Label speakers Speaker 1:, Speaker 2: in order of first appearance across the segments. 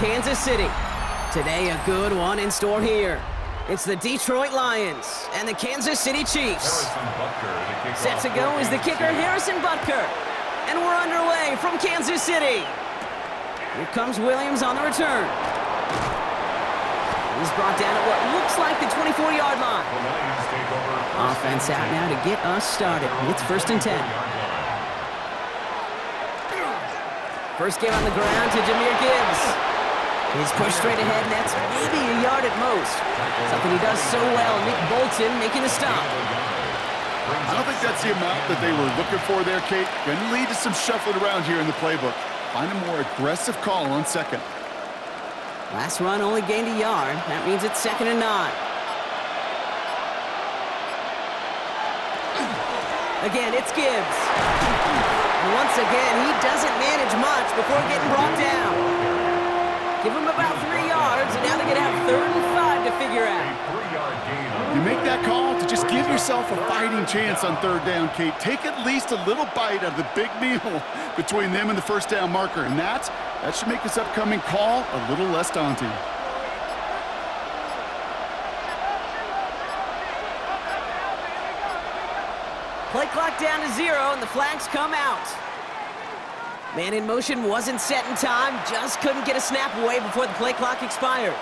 Speaker 1: Kansas City. Today, a good one in store here. It's the Detroit Lions and the Kansas City Chiefs. Set to go is the kicker, Harrison Butker. And we're underway from Kansas City. Here comes Williams on the return. He's brought down at what looks like the 24-yard line. Offense out now to get us started. It's 1st and 10. First game on the ground to Jahmyr Gibbs. He's pushed straight ahead, and that's maybe a yard at most. Something he does so well. Nick Bolton making a stop.
Speaker 2: I don't think that's the amount that they were looking for there, Kate. Going to lead to some shuffling around here in the playbook. Find a more aggressive call on second.
Speaker 1: Last run only gained a yard. That means it's 2nd and 9. Again, it's Gibbs. And once again, he doesn't manage much before getting brought down. Give him about 3 yards, and now they're going to have 3rd and 5 to figure out.
Speaker 2: You make that call to just give yourself a fighting chance on 3rd down, Kate. Take at least a little bite of the big meal between them and the 1st down marker, and that should make this upcoming call a little less daunting.
Speaker 1: Play clock down to 0, and the flags come out. Man in motion wasn't set in time, just couldn't get a snap away before the play clock expired.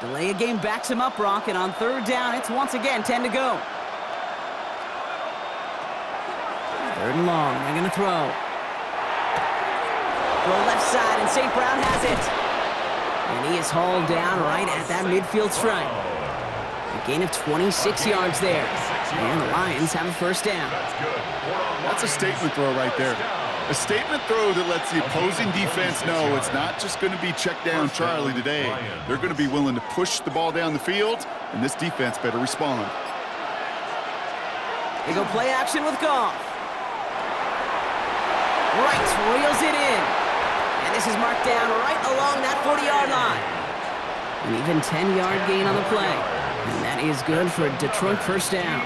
Speaker 1: Delay of game backs him up, Brock, and on 3rd down, it's once again 10 to go. 3rd and long, they're going to throw. Throw left side, and St. Brown has it. And he is hauled down right at that midfield stripe. A gain of 26 yards there. And the Lions have a 1st down.
Speaker 2: That's a statement throw right there. A statement throw that lets the opposing defense know it's not just going to be check down Charlie today. They're going to be willing to push the ball down the field, and this defense better respond.
Speaker 1: They go play action with Goff. Right, reels it in. And this is marked down right along that 40-yard line. An even 10-yard gain on the play. And that is good for a Detroit 1st down.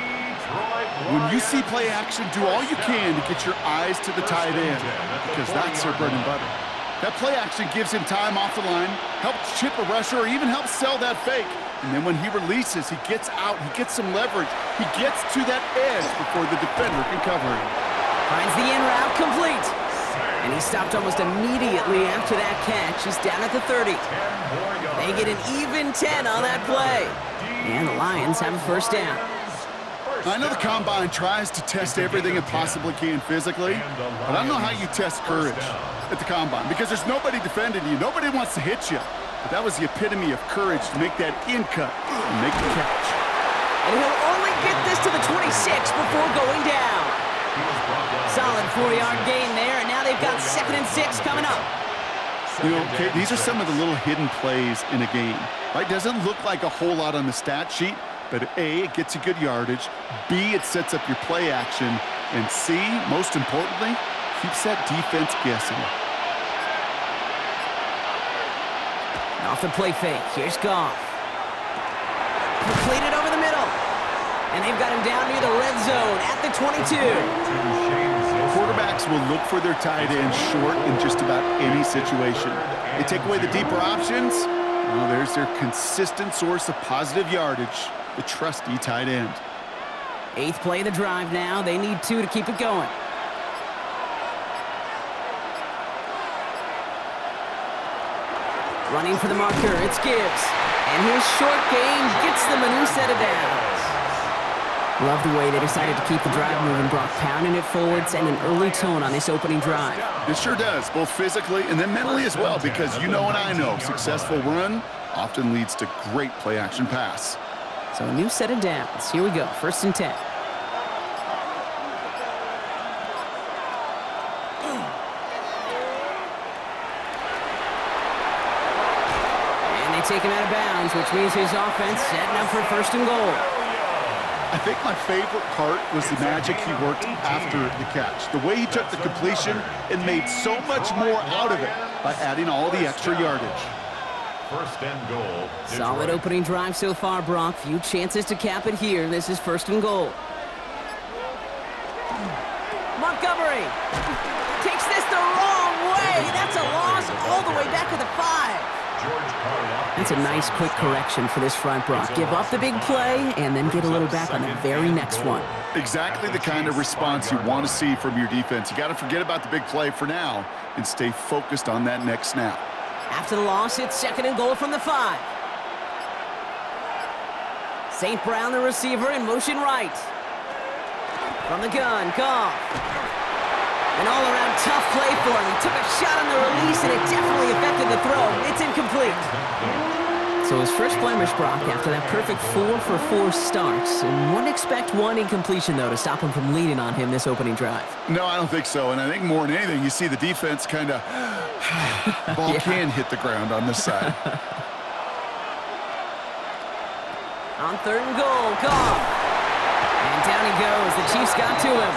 Speaker 2: When you see play action, do all you can to get your eyes to the tight end, because that's their bread and butter. That play action gives him time off the line, helps chip a rusher, or even helps sell that fake. And then when he releases, he gets out, he gets some leverage. He gets to that edge before the defender can cover him.
Speaker 1: Finds the in route complete. And he stopped almost immediately after that catch. He's down at the 30. They get an even 10 on that play. And the Lions have a 1st down.
Speaker 2: I know the Combine tries to test everything it possibly can physically, but I don't know how you test courage at the Combine, because there's nobody defending you. Nobody wants to hit you. But that was the epitome of courage to make that in cut and make the catch.
Speaker 1: And he'll only get this to the 26 before going down. Solid 4-yard gain there, and now they've got 2nd and 6 coming up.
Speaker 2: You know, Kate, these are some of the little hidden plays in a game. Right? Doesn't look like a whole lot on the stat sheet, but A, it gets you good yardage, B, it sets up your play action, and C, most importantly, keeps that defense guessing.
Speaker 1: Off the play fake, here's Goff. Completed over the middle. And they've got him down near the red zone at the 22.
Speaker 2: Quarterbacks will look for their tight end short in just about any situation. They take away the deeper options. Well, there's their consistent source of positive yardage, the trusty tight end.
Speaker 1: 8th play of the drive now. They need 2 to keep it going. Running for the marker, it's Gibbs. And his short game gets them a new set of downs. Love the way they decided to keep the drive moving, Brock, pounding it forward, sending an early tone on this opening drive.
Speaker 2: It sure does, both physically and then mentally as well, because you know and I know, successful run often leads to great play-action pass.
Speaker 1: So a new set of downs. Here we go, 1st and 10. And they take him out of bounds, which means his offense setting up for 1st and goal.
Speaker 2: I think my favorite part was the magic he worked after the catch. The way he took the completion and made so much more out of it by adding all the extra yardage.
Speaker 3: first and goal.
Speaker 1: Solid opening drive so far, Brock. Few chances to cap it here. This is first and goal. Montgomery takes this the wrong way. That's a loss all the way back to the 5. That's a nice quick correction for this front, Brock. Give up the big play and then get a little back on the very next one.
Speaker 2: Exactly the kind of response you want to see from your defense. You got to forget about the big play for now and stay focused on that next snap.
Speaker 1: After the loss, it's second and goal from the 5. St. Brown, the receiver, in motion right. From the gun, Goff. An all-around tough play for him. He took a shot on the release, and it definitely affected the throw. It's incomplete. So his first blemish, Brock, after that perfect 4-for-4 starts. And wouldn't expect one incompletion, though, to stop him from leading on him this opening drive.
Speaker 2: No, I don't think so. And I think more than anything, you see the defense kind of... ball can hit the ground on this side.
Speaker 1: On third and goal, Goff. And down he goes. The Chiefs got to him.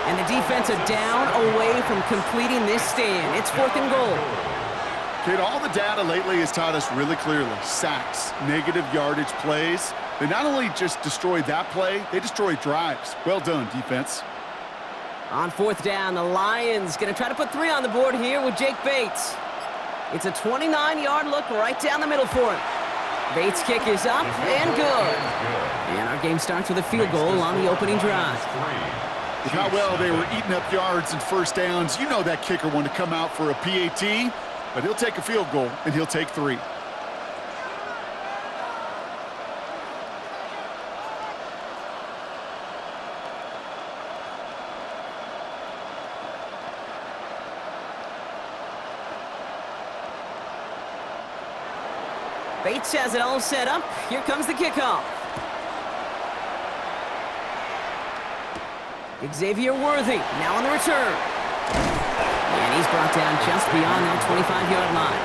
Speaker 1: And the defense are down away from completing this stand. It's fourth and goal.
Speaker 2: Kid, all the data lately has taught us really clearly. Sacks, negative yardage plays. They not only just destroyed that play, they destroyed drives. Well done, defense.
Speaker 1: On fourth down, the Lions going to try to put 3 on the board here with Jake Bates. It's a 29-yard look right down the middle for him. Bates' kick is up and good. And our game starts with a field goal on the opening drive.
Speaker 2: With how well they were eating up yards and first downs, you know that kicker wanted to come out for a PAT, but he'll take a field goal, and he'll take 3.
Speaker 1: Bates has it all set up. Here comes the kickoff. Xavier Worthy now on the return. And he's brought down just beyond that 25-yard line.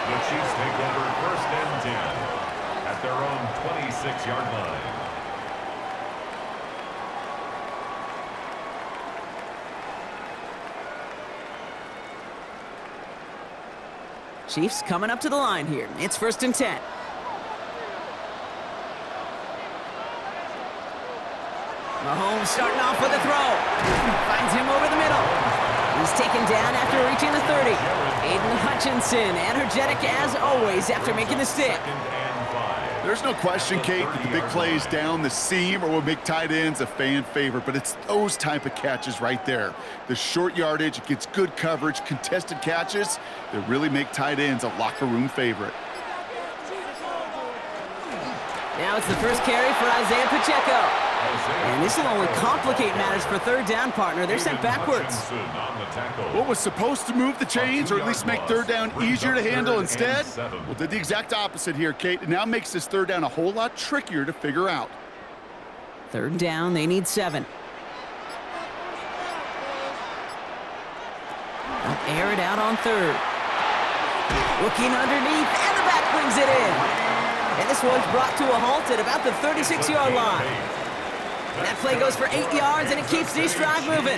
Speaker 3: The Chiefs take over first and 10 at their own 26-yard line.
Speaker 1: Chiefs coming up to the line here. It's first and 10. Mahomes starting off with a throw. Finds him over the middle. He's taken down after reaching the 30. Aiden Hutchinson, energetic as always after making the stick.
Speaker 2: There's no question, Kate, that the big plays down the seam or will make tight ends a fan favorite, but it's those type of catches right there. The short yardage, it gets good coverage, contested catches that really make tight ends a locker room favorite.
Speaker 1: Now it's the first carry for Isaiah Pacheco. And this will only complicate matters for third down, partner. They're sent backwards.
Speaker 2: What was supposed to move the chains or at least make third down easier to handle instead? Well, did the exact opposite here, Kate. It now makes this third down a whole lot trickier to figure out.
Speaker 1: Third down, they need 7. They'll air it out on third. Looking underneath, and the back brings it in. And this one's brought to a halt at about the 36-yard line. That play goes for 8 yards, and it keeps this drive moving.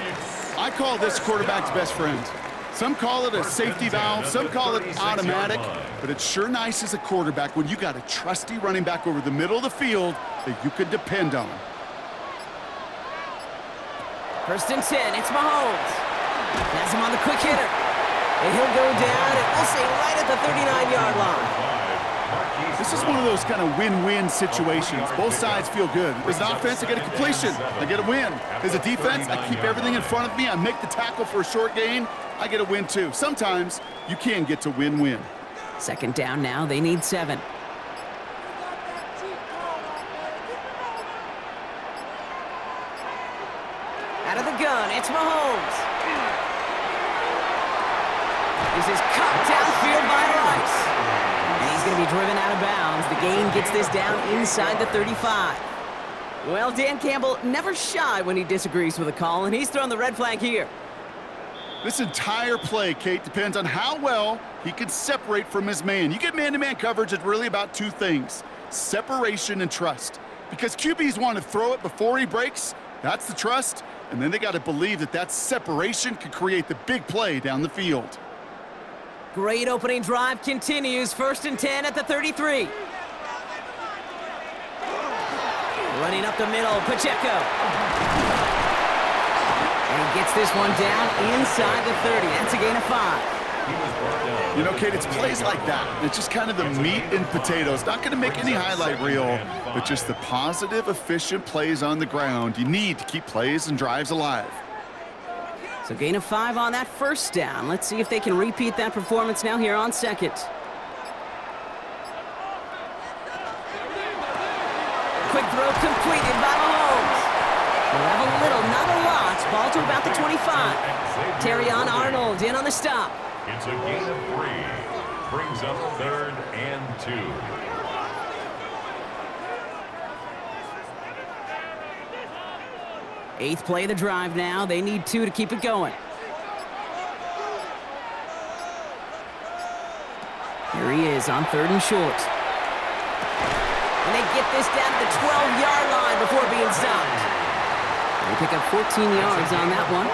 Speaker 2: I call this quarterback's best friend. Some call it a safety valve, some call it automatic, but it's sure nice as a quarterback when you got a trusty running back over the middle of the field that you can depend on.
Speaker 1: First and 10, it's Mahomes. Has him on the quick hitter. And he'll go down, and we'll say right at the 39-yard line.
Speaker 2: This is one of those kind of win-win situations. Both sides feel good. As an offense, I get a completion. I get a win. As a defense, I keep everything in front of me. I make the tackle for a short gain. I get a win, too. Sometimes you can get to win-win.
Speaker 1: Second down now. They need 7. Out of the gun, it's Mahomes. This is cut downfield by Rice. And he's going to be driven out of bounds. The gain gets this down inside the 35. Well, Dan Campbell never shy when he disagrees with a call, and he's thrown the red flag here.
Speaker 2: This entire play, Kate, depends on how well he can separate from his man. You get man-to-man coverage, it's really about 2 things, separation and trust. Because QBs want to throw it before he breaks, that's the trust, and then they got to believe that that separation could create the big play down the field.
Speaker 1: Great opening drive continues. 1st and 10 at the 33. Running up the middle, Pacheco. And he gets this one down inside the 30. That's a gain of 5.
Speaker 2: You know, Kate, it's plays like that. It's just kind of the meat and potatoes. Not going to make any highlight reel, but just the positive, efficient plays on the ground. You need to keep plays and drives alive.
Speaker 1: So gain of 5 on that 1st down. Let's see if they can repeat that performance now here on 2nd. Quick throw completed by Mahomes. We'll have a little, not a lot. Ball to about the 25. Terrion Arnold in on the stop.
Speaker 3: It's a gain of 3. Brings up 3rd and 2.
Speaker 1: Eighth play of the drive now. They need 2 to keep it going. Here he is on 3rd and short. And they get this down to the 12-yard line before being stopped. They pick up 14 yards on that one.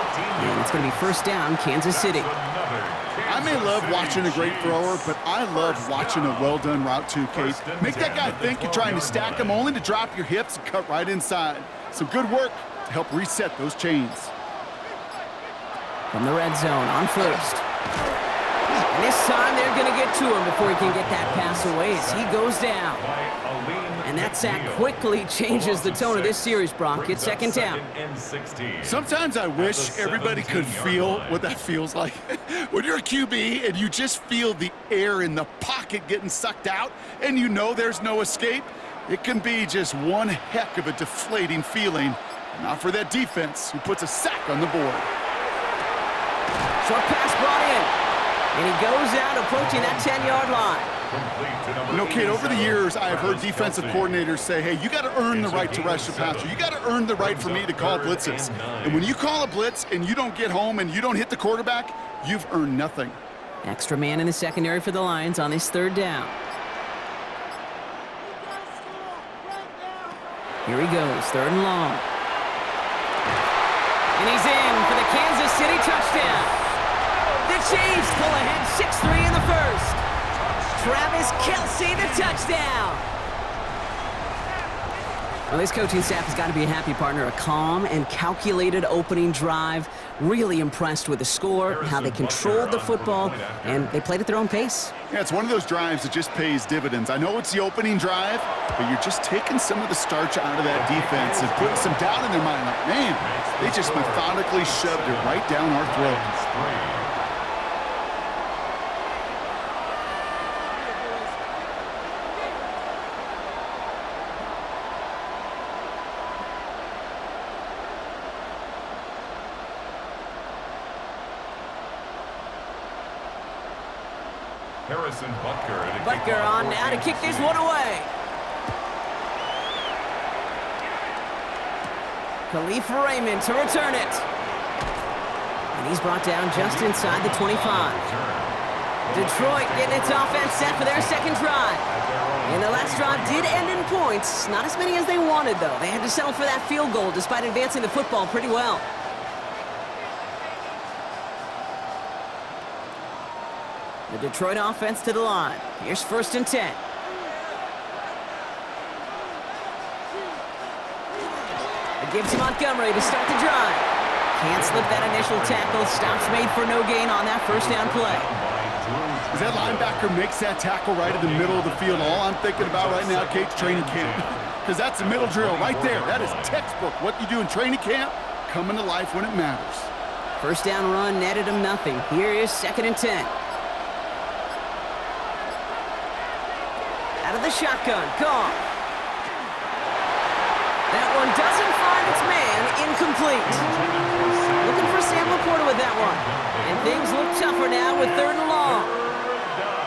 Speaker 1: And it's going to be 1st down, Kansas City.
Speaker 2: I may love watching a great thrower, but I love watching a well-done route too, Kate. Make that guy think you're trying to stack him only to drop your hips and cut right inside. Some good work to help reset those chains.
Speaker 1: From the red zone on 1st. And this time they're going to get to him before he can get that pass away as he goes down. And that sack quickly changes the tone of this series, Brock. It's 2nd down.
Speaker 2: Sometimes I wish everybody could feel what that feels like. When you're a QB and you just feel the air in the pocket getting sucked out and you know there's no escape, it can be just one heck of a deflating feeling. Not for that defense who puts a sack on the board.
Speaker 1: Short pass brought in. And he goes out approaching that 10-yard line.
Speaker 2: You know, Kate, over the years, I have heard defensive coordinators say, hey, you got to earn the right to rush the passer. You got to earn the right for me to call blitzes. And when you call a blitz and you don't get home and you don't hit the quarterback, you've earned nothing.
Speaker 1: Extra man in the secondary for the Lions on this 3rd down. Here he goes, 3rd and long. And he's in for the Kansas City touchdown. The Chiefs pull ahead 6-3 in the 1st. Travis Kelce, the touchdown. Well, this coaching staff has got to be a happy partner. A calm and calculated opening drive. Really impressed with the score, how they controlled the football, and they played at their own pace.
Speaker 2: Yeah, it's one of those drives that just pays dividends. I know it's the opening drive, but you're just taking some of the starch out of that defense and putting some doubt in their mind. Like, man, they just methodically shoved it right down our throat.
Speaker 1: Butker on now to kick this one away. Khalif Raymond to return it. And he's brought down just inside the 25. Detroit getting its offense set for their 2nd drive. And the last drive did end in points. Not as many as they wanted, though. They had to settle for that field goal despite advancing the football pretty well. The Detroit offense to the line. Here's 1st and 10. It gives to Montgomery to start the drive. Can't slip that initial tackle. Stops made for no gain on that 1st down play.
Speaker 2: As that linebacker makes that tackle right in the middle of the field, all I'm thinking about right now, Kate's training camp. Because that's the middle drill right there. That is textbook. What you do in training camp, coming to life when it matters.
Speaker 1: 1st down run netted him nothing. Here is 2nd and 10. Out of the shotgun, Goff. That one doesn't find its man, incomplete. Looking for Sam LaPorta with that one. And things look tougher now with 3rd and long.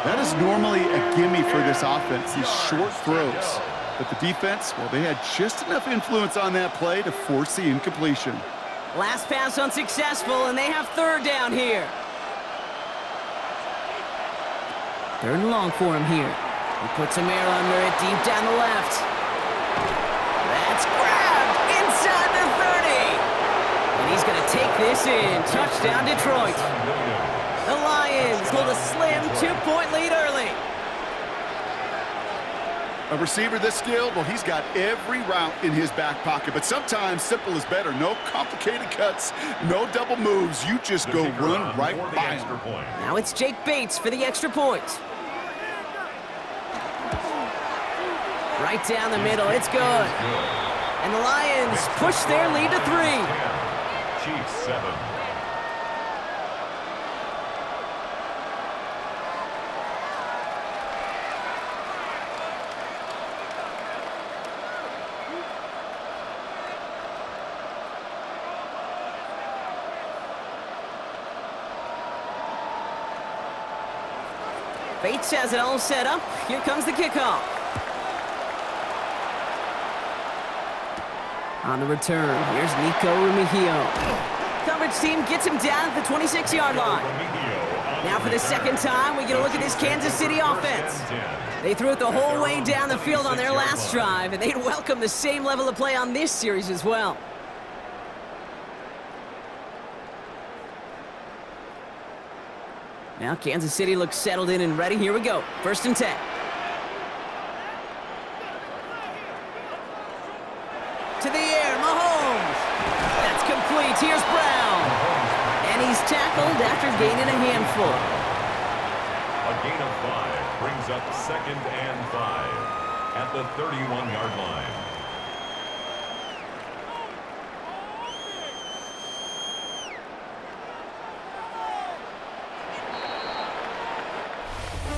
Speaker 2: That is normally a gimme for this offense, these short throws. But the defense, well, they had just enough influence on that play to force the incompletion.
Speaker 1: Last pass unsuccessful, and they have 3rd down here. 3rd and long for him here. He puts a mirror under it deep down the left. That's grabbed inside the 30. And he's going to take this in. Touchdown, Detroit. The Lions hold a slim 2-point lead early.
Speaker 2: A receiver this skilled, well, he's got every route in his back pocket, but sometimes simple is better. No complicated cuts, no double moves. You just go run right by him.
Speaker 1: Now it's Jake Bates for the extra point. Right down the middle, it's good. And the Lions push their lead to 3.
Speaker 3: Chiefs 7.
Speaker 1: Bates has it all set up. Here comes the kickoff. On the return, here's Nico Remigio. Coverage team gets him down at the 26-yard line. Now for the second time, we get a look at this Kansas City offense. They threw it the whole way down the field on their last drive, and they'd welcome the same level of play on this series as well. Now Kansas City looks settled in and ready. Here we go. 1st and 10. To the air, Mahomes. That's complete. Here's Brown. And he's tackled after gaining a handful.
Speaker 3: A gain of 5 brings up 2nd and 5 at the 31-yard line.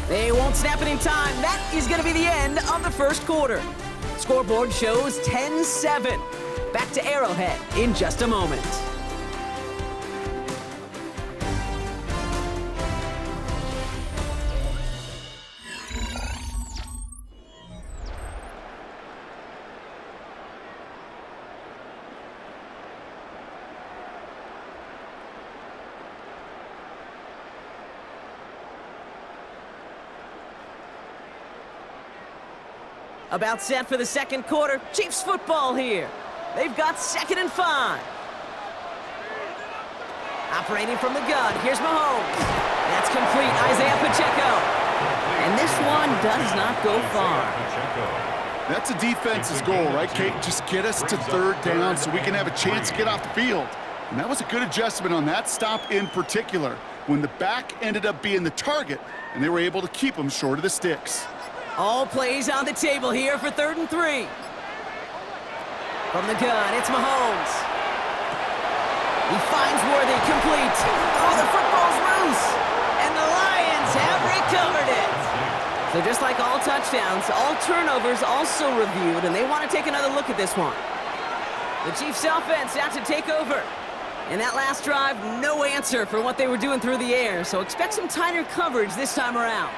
Speaker 1: They won't snap it in time. That is going to be the end of the first quarter. Scoreboard shows 10-7. Back to Arrowhead in just a moment. About set for the second quarter. Chiefs football here. They've got 2nd and 5. Operating from the gun, here's Mahomes. That's complete, Isaiah Pacheco. And this one does not go far.
Speaker 2: That's a defense's goal, right, Kate? Just get us to 3rd down so we can have a chance to get off the field. And that was a good adjustment on that stop in particular, when the back ended up being the target, and they were able to keep them short of the sticks.
Speaker 1: All plays on the table here for 3rd and 3. From the gun, it's Mahomes. He finds Worthy, complete. Oh, the football's loose. And the Lions have recovered it. So just like all touchdowns, all turnovers also reviewed, and they want to take another look at this one. The Chiefs offense out to take over. And that last drive, no answer for what they were doing through the air, so expect some tighter coverage this time around.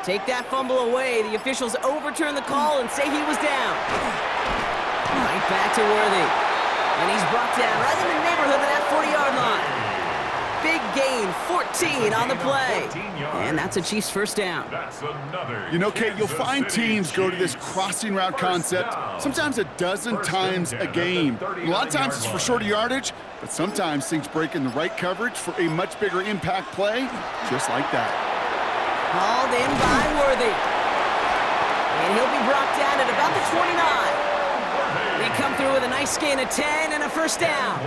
Speaker 1: Take that fumble away. The officials overturn the call and say he was down. Right back to Worthy. And he's brought down right in the neighborhood of that 40-yard line. Big gain, 14 on the play. And that's a Chiefs first down.
Speaker 2: You know, Kate, you'll find teams go to this crossing route concept sometimes a dozen times a game. A lot of times it's for shorter yardage, but sometimes things break in the right coverage for a much bigger impact play, just like that.
Speaker 1: Hauled in by Worthy. And he'll be brought down at about the 29. They come through with a nice gain of 10 and a first down.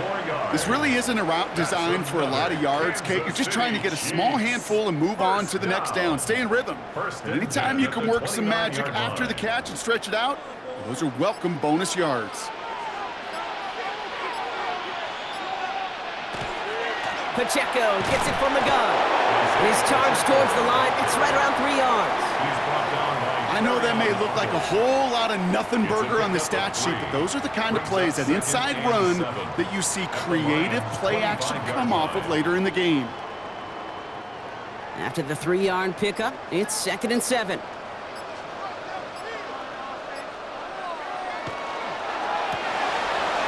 Speaker 2: This really isn't a route designed for a lot of yards, Kate. You're just trying to get a small handful and move on to the next down. Stay in rhythm. And anytime you can work some magic after the catch and stretch it out, those are welcome bonus yards.
Speaker 1: Pacheco gets it from the gun. His charge towards the line, it's right around 3 yards.
Speaker 2: I know that may look like a whole lot of nothing burger on the stat sheet, but those are the kind of plays, that inside run, that you see creative play action come off of later in the game.
Speaker 1: After the 3-yard pickup, it's 2nd and 7.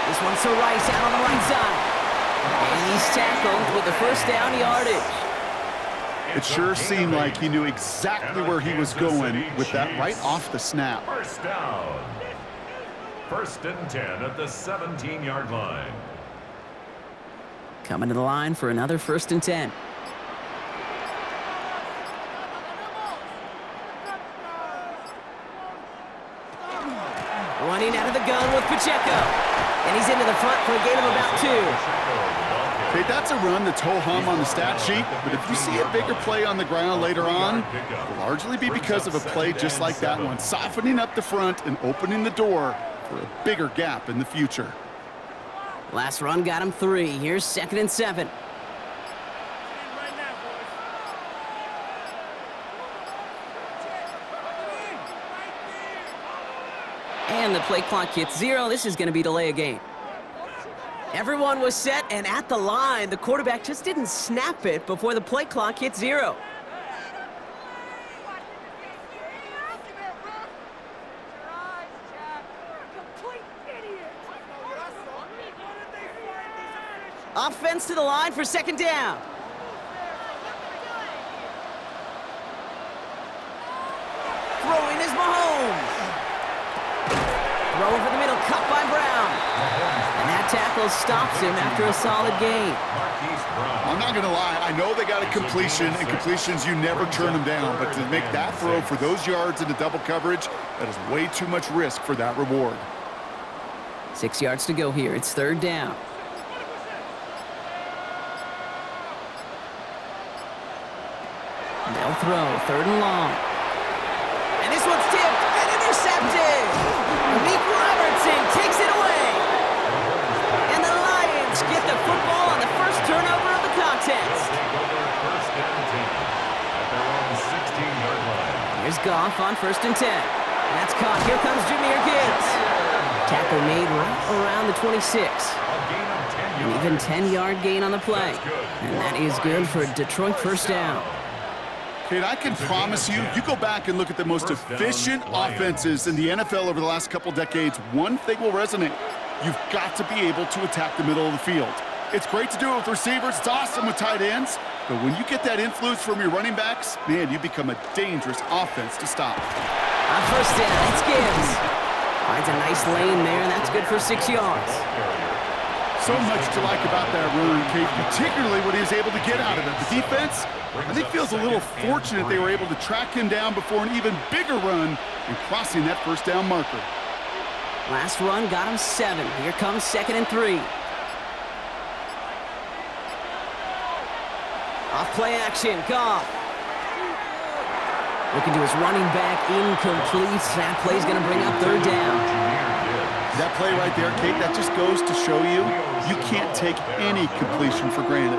Speaker 1: This one's to Rice out on the right side. And he's tackled with the first down yardage.
Speaker 2: It sure seemed like he knew exactly where he was going with that right off the snap.
Speaker 3: First down. 1st and 10 at the 17-yard line.
Speaker 1: Coming to the line for another 1st and 10. Running out of the gun with Pacheco. And he's into the front for a gain of about 2.
Speaker 2: Okay, that's a run that's ho-hum on the stat sheet, but if you see a bigger play on the ground later on, it'll largely be because of a play just like that one, softening up the front and opening the door for a bigger gap in the future.
Speaker 1: Last run got him 3. Here's 2nd and 7. And the play clock hits 0. This is going to be delay a game. Everyone was set and at the line. The quarterback just didn't snap it before the play clock hit 0. Offense to the line for 2nd down. Throwing is Mahomes. Throw over the middle, cut by Brown. And that tackle stops him after a solid gain.
Speaker 2: I'm not going to lie, I know they got a completion, and completions, you never turn them down. But to make that throw for those yards into double coverage, that is way too much risk for that reward.
Speaker 1: 6 yards to go here. It's 3rd down. They'll throw, 3rd and long. And this one's tipped and intercepted. Meek Robertson takes it away. And the Lions get the football on the first turnover of the contest. Here's Goff on 1st and 10. That's caught. Here comes Jahmyr Gibbs. Tackle made right around the 26. An even 10-yard gain on the play. And that is good for a Detroit 1st down.
Speaker 2: Kate, I can promise you, you go back and look at the most efficient offenses in the NFL over the last couple decades, one thing will resonate. You've got to be able to attack the middle of the field. It's great to do it with receivers. It's awesome with tight ends. But when you get that influence from your running backs, man, you become a dangerous offense to stop.
Speaker 1: On 1st down, it's Gibbs. Finds a nice lane there, and that's good for 6 yards.
Speaker 2: So much to like about that run, Kate, particularly what he was able to get out of it. The defense, I think, feels a little fortunate they were able to track him down before an even bigger run and crossing that 1st down marker.
Speaker 1: Last run got him 7. Here comes 2nd and 3. Off play action, Goff. Looking to his running back, incomplete. That play's going to bring up 3rd down.
Speaker 2: That play right there, Kate, that just goes to show you, you can't take any completion for granted.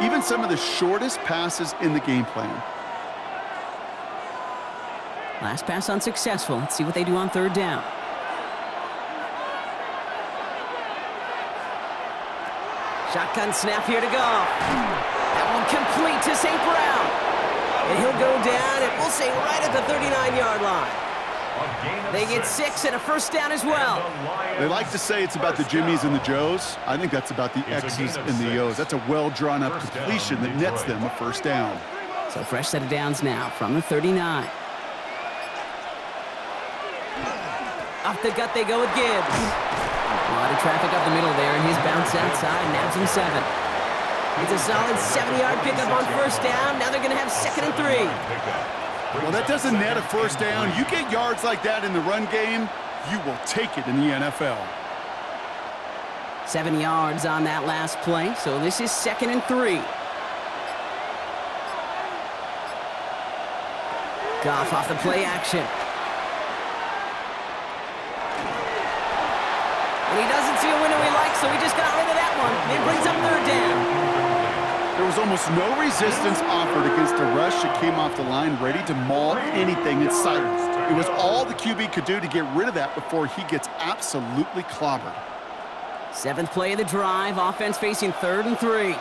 Speaker 2: Even some of the shortest passes in the game plan.
Speaker 1: Last pass unsuccessful. Let's see what they do on 3rd down. Shotgun snap here to Goff. That one complete to St. Brown. And he'll go down, and we'll say right at the 39-yard line. They get 6 and a 1st down as well.
Speaker 2: They like to say it's about the Jimmies and the Joes. I think that's about the X's and the O's. That's a well-drawn-up completion that nets them a 1st down.
Speaker 1: So fresh set of downs now from the 39. Off the gut they go with Gibbs. A lot of traffic up the middle there, and his bounce outside nabs him 7. It's a solid 70-yard pickup on 1st down. Now they're going to have 2nd and 3.
Speaker 2: Well, that doesn't net a 1st down. You get yards like that in the run game, you will take it in the NFL.
Speaker 1: 7 yards on that last play, so this is 2nd and 3. Goff off the play action. And he doesn't see a window he likes, so he just got rid of that one. It brings up 3rd down.
Speaker 2: There was almost no resistance offered against a rush that came off the line ready to maul anything in sight. It was all the QB could do to get rid of that before he gets absolutely clobbered.
Speaker 1: 7th play of the drive, offense facing 3rd and 3.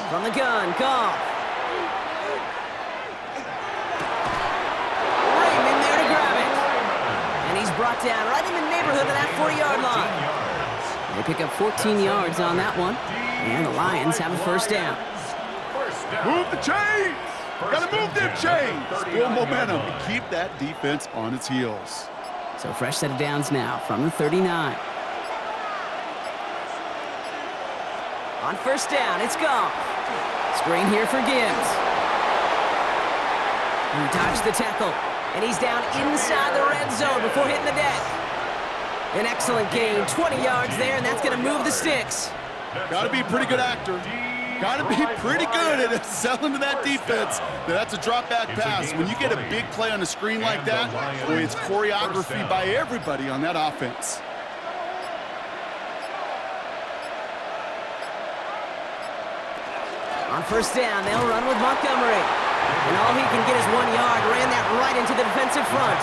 Speaker 1: From the gun, Goff. Raymond there to grab it. And he's brought down right in the neighborhood of that 40-yard line. They pick up 14 yards on that one, and the Lions have a 1st down.
Speaker 2: Move the chains! Gotta move them chains! Build momentum and keep that defense on its heels.
Speaker 1: So fresh set of downs now from the 39. On 1st down, it's Goff. Screen here for Gibbs. He dodged the tackle. And he's down inside the red zone before hitting the deck. An excellent gain, 20 yards there, and that's going to move the sticks.
Speaker 2: Got to be a pretty good actor. Got to be pretty good at selling to that defense. That's a drop-back pass. When you get a big play on the screen like that, boy, it's choreography by everybody on that offense.
Speaker 1: On first down, they'll run with Montgomery. And all he can get is 1 yard, ran that right into the defensive front.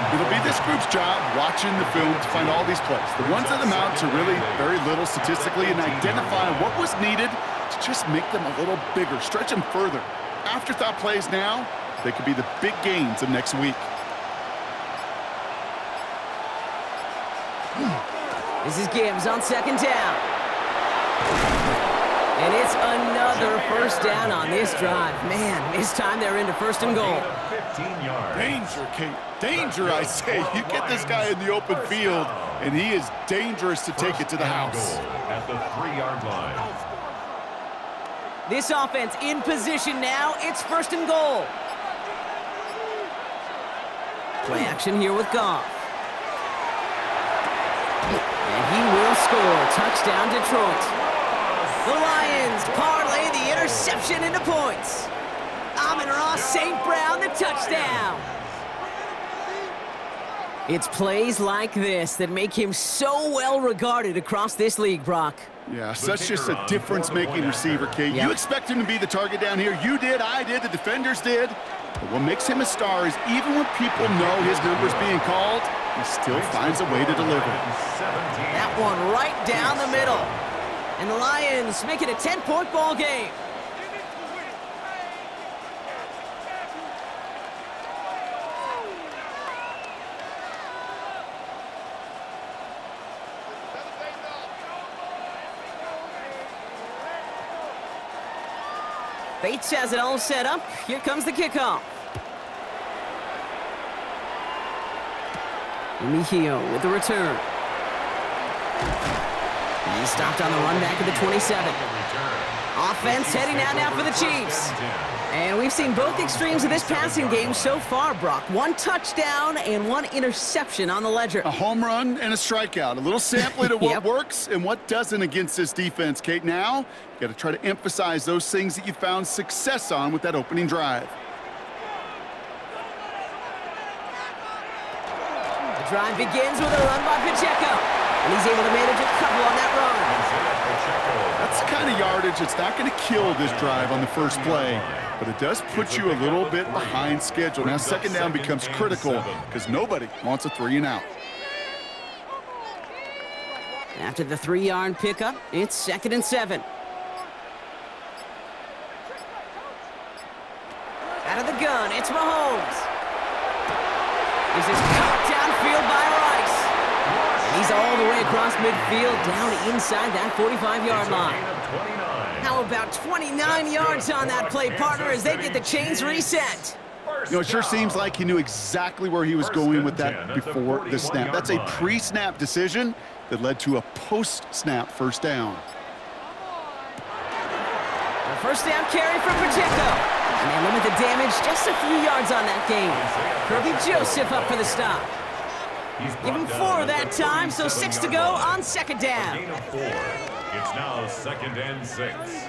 Speaker 2: It'll be this group's job watching the film to find all these plays. The ones that amount to really very little statistically and identifying what was needed to just make them a little bigger, stretch them further. Afterthought plays now, they could be the big gains of next week.
Speaker 1: This is Gibbs on second down. And it's another first down on this drive. Man, this time they're into first and goal.
Speaker 2: Danger, Kate. Danger, I say. You get this guy in the open field, and he is dangerous to take it to the house.
Speaker 3: At the 3-yard line.
Speaker 1: This offense in position now. It's first and goal. Play action here with Goff. And he will score. Touchdown, Detroit. The Lions parlay the interception into points. Amon-Ra St. Brown, the touchdown. It's plays like this that make him so well regarded across this league, Brock.
Speaker 2: Yeah, such just a difference-making receiver, Kate.
Speaker 1: Yep.
Speaker 2: You expect him to be the target down here. You did, I did, the defenders did. But what makes him a star is even when people know his number's being called, he still finds a way to deliver.
Speaker 1: That one right down the middle. And the Lions make it a 10-point ball game. Bates has it all set up. Here comes the kickoff. Mejio with the return. He stopped on the run back at the 27. Offense heading out now for the Chiefs. And we've seen both extremes of this passing game so far, Brock. 1 touchdown and 1 interception on the ledger.
Speaker 2: A home run and a strikeout. A little sampling of what works and what doesn't against this defense, Kate. Now, you got to try to emphasize those things that you found success on with that opening drive.
Speaker 1: The drive begins with a run by Pacheco. And he's able to manage a couple on that run.
Speaker 2: That's the kind of yardage that's not going to kill this drive on the first play, but it does put you a little bit behind schedule. Now second down becomes critical because nobody wants a 3-and-out.
Speaker 1: After the 3-yard pickup, it's 2nd and 7. Out of the gun, it's Mahomes. This is caught downfield by Rice. He's all the way across midfield, down inside that 45-yard line. How about 29 yards on that play, partner, as they get the chains reset?
Speaker 2: You know, it sure seems like he knew exactly where he was going with that before the snap. That's a pre-snap decision that led to a post-snap first down.
Speaker 1: A first down carry from Pacheco. And they limit the damage just a few yards on that gain. Kirby Joseph up for the stop. Give him 4 that time, so 6 to go on second down.
Speaker 3: It's now 2nd and 6.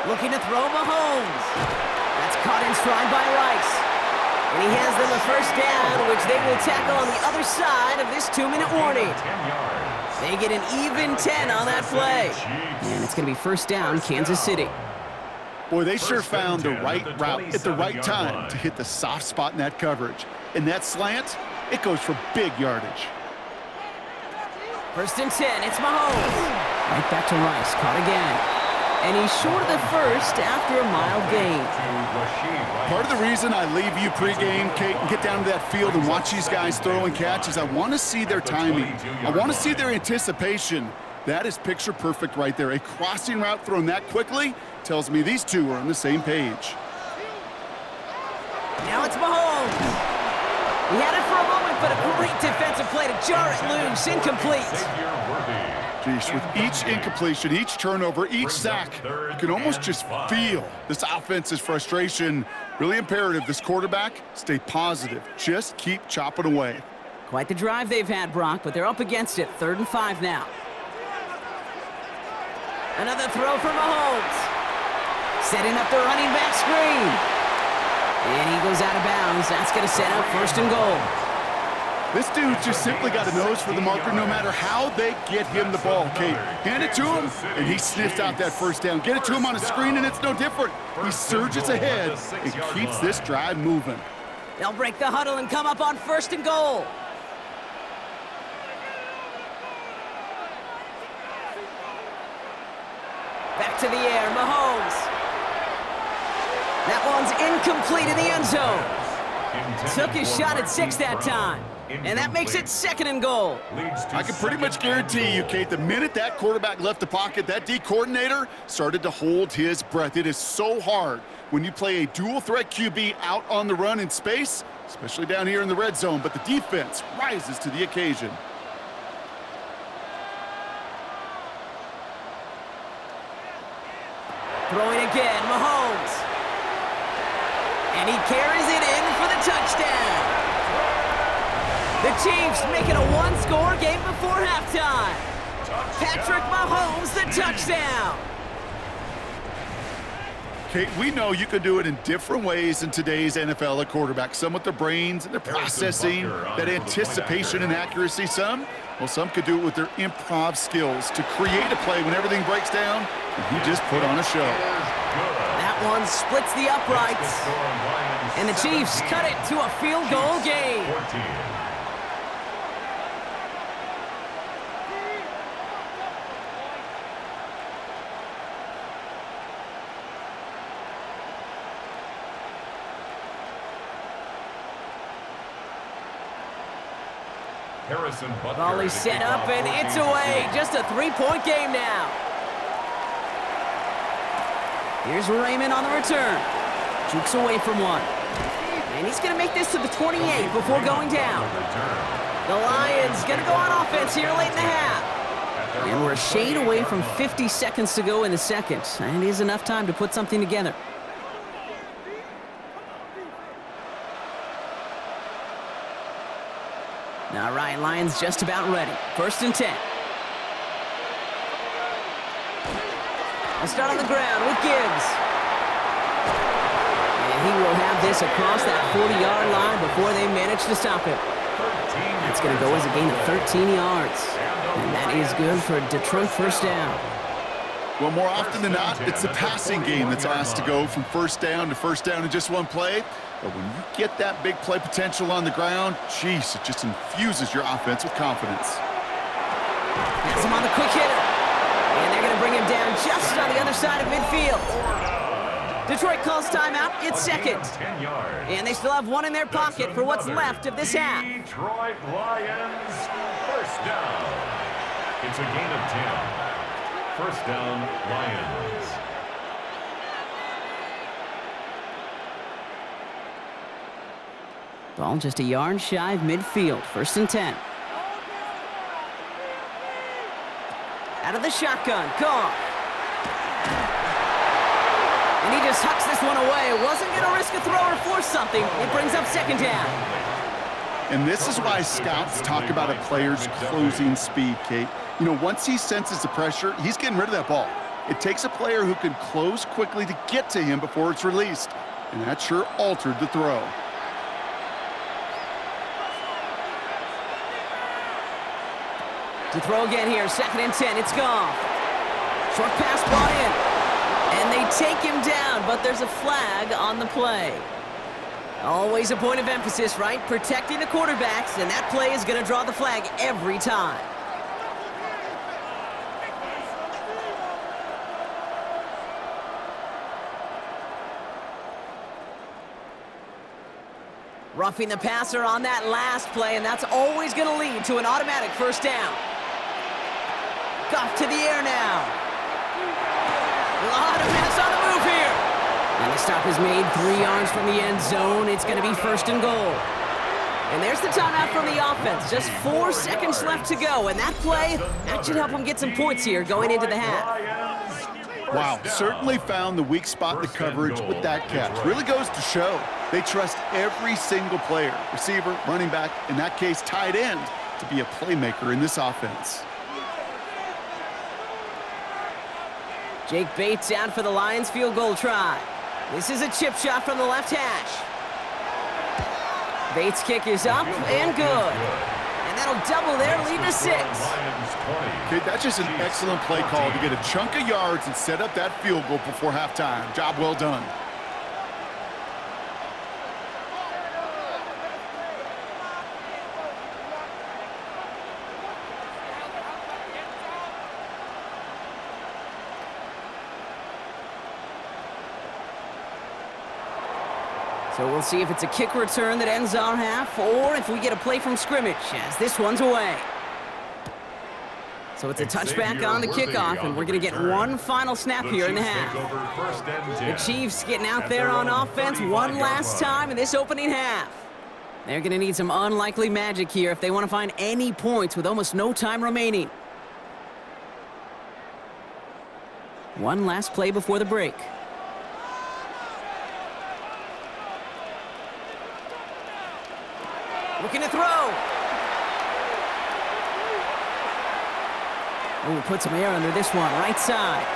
Speaker 1: Looking to throw Mahomes. That's caught in stride by Rice. And he has them a first down, which they will tackle on the other side of this 2-minute warning. They get an even 10 on that play. And it's going to be first down, Kansas City.
Speaker 2: Boy, they sure found the right route at the right time to hit the soft spot in that coverage. And that slant, it goes for big yardage.
Speaker 1: First and 10, it's Mahomes. Right back to Rice, caught again. And he's short of the first after a mild gain.
Speaker 2: Part of the reason I leave you pregame, Kate, and get down to that field and watch these guys throw and catch is I want to see their timing. I want to see their anticipation. That is picture perfect right there. A crossing route thrown that quickly tells me these two are on the same page.
Speaker 1: Now it's Mahomes. He had it for a moment, but a great defensive play to jar it loose. Incomplete.
Speaker 2: Jeez, with each incompletion, each turnover, each sack, you can almost just feel this offense's frustration. Really imperative, this quarterback, stay positive. Just keep chopping away.
Speaker 1: Quite the drive they've had, Brock, but they're up against it. 3rd and 5 now. Another throw for Mahomes. Setting up the running back screen. And he goes out of bounds. That's going to set up 1st and goal.
Speaker 2: This dude just simply got a nose for the marker no matter how they get him the ball, Kate. Hand it to him, and he sniffs out that 1st down. Get it to him on a screen, and it's no different. He surges ahead and keeps this drive moving.
Speaker 1: They'll break the huddle and come up on 1st and goal. Back to the air, Mahomes. That one's incomplete in the end zone. Took his shot at 6 that time. And that makes it 2nd and goal.
Speaker 2: I can pretty much guarantee you, Kate, the minute that quarterback left the pocket, that D coordinator started to hold his breath. It is so hard when you play a dual-threat QB out on the run in space, especially down here in the red zone, but the defense rises to the occasion.
Speaker 1: Throwing again, Mahomes. And he carries it in for the touchdown. The Chiefs make it a 1-score game before halftime. Patrick Mahomes, the touchdown.
Speaker 2: Kate, we know you can do it in different ways in today's NFL at quarterback. Some with their brains and their processing, that anticipation and accuracy. Some could do it with their improv skills to create a play when everything breaks down, and he just put on a show.
Speaker 1: That one splits the uprights. And the Chiefs cut it to a field goal game. Volley set up, and it's away. Just a 3-point game now. Here's Raymond on the return. Jukes away from one. And he's going to make this to the 28 before going down. The Lions going to go on offense here late in the half. And we're a shade away from 50 seconds to go in the second. And it is enough time to put something together. All right, Lions just about ready. 1st and 10. We'll start on the ground with Gibbs. And he will have this across that 40-yard line before they manage to stop it. That's going to go as a gain of 13 yards. And that is good for a Detroit 1st down.
Speaker 2: Well, more often than not, it's the passing game that's asked to go from 1st down to 1st down in just one play. But when you get that big play potential on the ground, geez, it just infuses your offense with confidence.
Speaker 1: Has him on the quick hitter. And they're going to bring him down just on the other side of midfield. Detroit calls timeout. It's 2nd. And they still have one in their pocket for what's left of this half.
Speaker 3: Detroit Lions, 1st down. It's a gain of 10. 1st down, Lions.
Speaker 1: Ball just a yard shy of midfield. 1st and 10. Out of the shotgun, Goff. And he just hucks this one away. Wasn't going to risk a throw or force something. It brings up 2nd down.
Speaker 2: And this is why scouts talk about a player's closing speed, Kate. You know, once he senses the pressure, he's getting rid of that ball. It takes a player who can close quickly to get to him before it's released. And that sure altered the throw.
Speaker 1: To throw again here, 2nd and 10, it's Goff. Short pass brought in. And they take him down, but there's a flag on the play. Always a point of emphasis, right? Protecting the quarterbacks, and that play is going to draw the flag every time. Roughing the passer on that last play, and that's always going to lead to an automatic first down. Goff to the air now. A lot of mess on the move here. And the stop is made 3 yards from the end zone. It's going to be first and goal. And there's the timeout from the offense. Just 4 seconds left to go. And that play, that should help them get some points here going into the half.
Speaker 2: Wow, certainly found the weak spot in the coverage with that catch. Really goes to show they trust every single player, receiver, running back, in that case, tight end, to be a playmaker in this offense.
Speaker 1: Jake Bates out for the Lions field goal try. This is a chip shot from the left hash. Bates' kick is up and good. And that'll double their lead to 6.
Speaker 2: Okay, that's just an excellent play call to get a chunk of yards and set up that field goal before halftime. Job well done.
Speaker 1: So we'll see if it's a kick return that ends our half, or if we get a play from scrimmage, as this one's away. So it's a touchback on the kickoff, and we're going to get one final snap here in the half. The Chiefs getting out there on offense one last time in this opening half. They're going to need some unlikely magic here if they want to find any points with almost no time remaining. One last play before the break. Looking to throw. Oh, put some air under this one, right side.